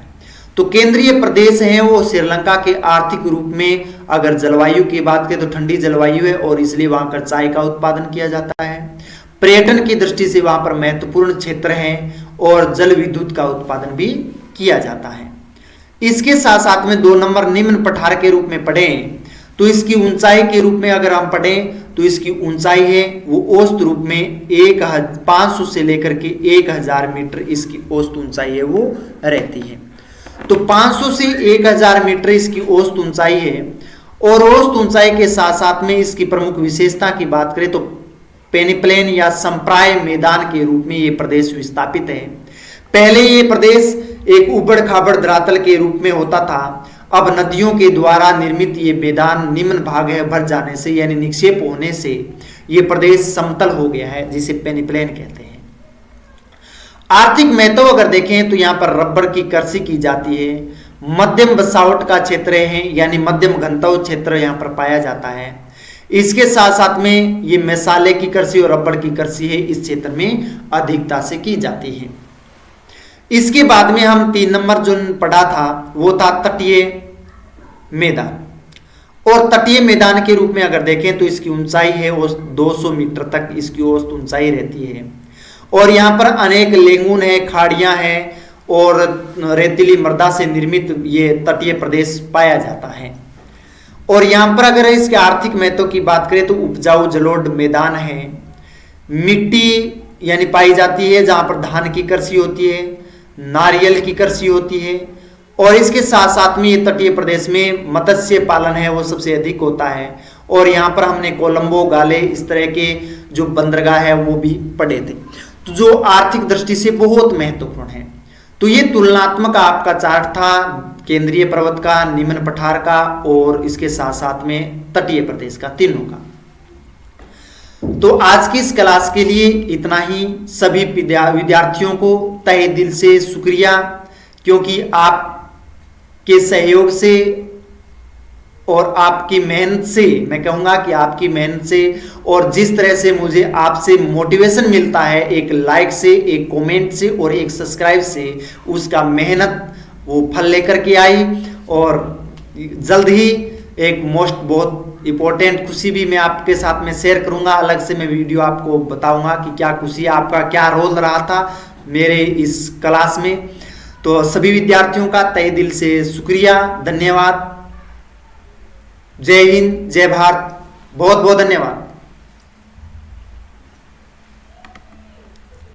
तो केंद्रीय प्रदेश है वो श्रीलंका के आर्थिक रूप में अगर जलवायु की बात करें तो ठंडी जलवायु है और इसलिए वहां पर चाय का उत्पादन किया जाता है। पर्यटन की दृष्टि से वहां पर महत्वपूर्ण क्षेत्र है और जल विद्युत का उत्पादन भी किया जाता है। इसके साथ साथ में 2 नंबर निम्न पठार के रूप में पढ़ें तो इसकी ऊंचाई के रूप में अगर हम पढ़ें तो इसकी ऊंचाई है वो औसत रूप में 1500 से लेकर के 1000 मीटर इसकी औसत ऊंचाई है वो रहती है। तो 500 से 1000 मीटर इसकी औसत ऊंचाई है। और औसत ऊंचाई के साथ साथ में इसकी प्रमुख विशेषता की बात करें तो पेनिप्लेन या संप्राय मैदान के रूप में ये प्रदेश विस्थापित है। पहले ये प्रदेश एक उबड़ खाबड़ धरातल के रूप में होता था। अब नदियों के द्वारा निर्मित ये मैदान निम्न भाग है भर जाने से यानी निक्षेप होने से ये प्रदेश समतल हो गया है, जिसे पेनिप्लेन कहते हैं। आर्थिक महत्व अगर देखें तो यहाँ पर रबड़ की कृषि की जाती है। मध्यम बसावट का क्षेत्र है यानी मध्यम घनत्व क्षेत्र यहाँ पर पाया जाता है। इसके साथ साथ में ये मसाले की कृषि और रबड़ की कृषि है इस क्षेत्र में अधिकता से की जाती है। इसके बाद में हम 3 नंबर जो पढ़ा था वो था तटीय मैदान। और तटीय मैदान के रूप में अगर देखें तो इसकी ऊंचाई है वो 200 मीटर तक इसकी औसत ऊंचाई रहती है। और यहाँ पर अनेक लेगून है, खाड़ियाँ हैं और रेतीली मृदा से निर्मित ये तटीय प्रदेश पाया जाता है। और यहाँ पर अगर इसके आर्थिक महत्व की बात करें तो उपजाऊ जलोढ़ मैदान है, मिट्टी यानी पाई जाती है जहाँ पर धान की कृषि होती है, नारियल की कृषि होती है। और इसके साथ साथ में ये तटीय प्रदेश में मत्स्य पालन है वो सबसे अधिक होता है। और यहाँ पर हमने कोलंबो, गाले इस तरह के जो बंदरगाह है वो भी पढ़े थे, तो जो आर्थिक दृष्टि से बहुत महत्वपूर्ण है। तो ये तुलनात्मक आपका चार्ट था केंद्रीय पर्वत का, निम्न पठार का और इसके साथ साथ में तटीय प्रदेश का, तीनों का। तो आज की इस क्लास के लिए इतना ही। सभी विद्यार्थियों को तहे दिल से शुक्रिया, क्योंकि आपके सहयोग से और आपकी मेहनत से, मैं कहूँगा कि आपकी मेहनत से और जिस तरह से मुझे आपसे मोटिवेशन मिलता है एक लाइक से, एक कमेंट से और एक सब्सक्राइब से, उसका मेहनत वो फल लेकर के आई। और जल्द ही एक बहुत इम्पोर्टेंट खुशी भी मैं आपके साथ में शेयर करूंगा। अलग से मैं वीडियो आपको बताऊंगा कि क्या खुशी, आपका क्या रोल रहा था मेरे इस क्लास में। तो सभी विद्यार्थियों का तहे दिल से शुक्रिया, धन्यवाद। जय हिंद, जय भारत, बहुत बहुत धन्यवाद।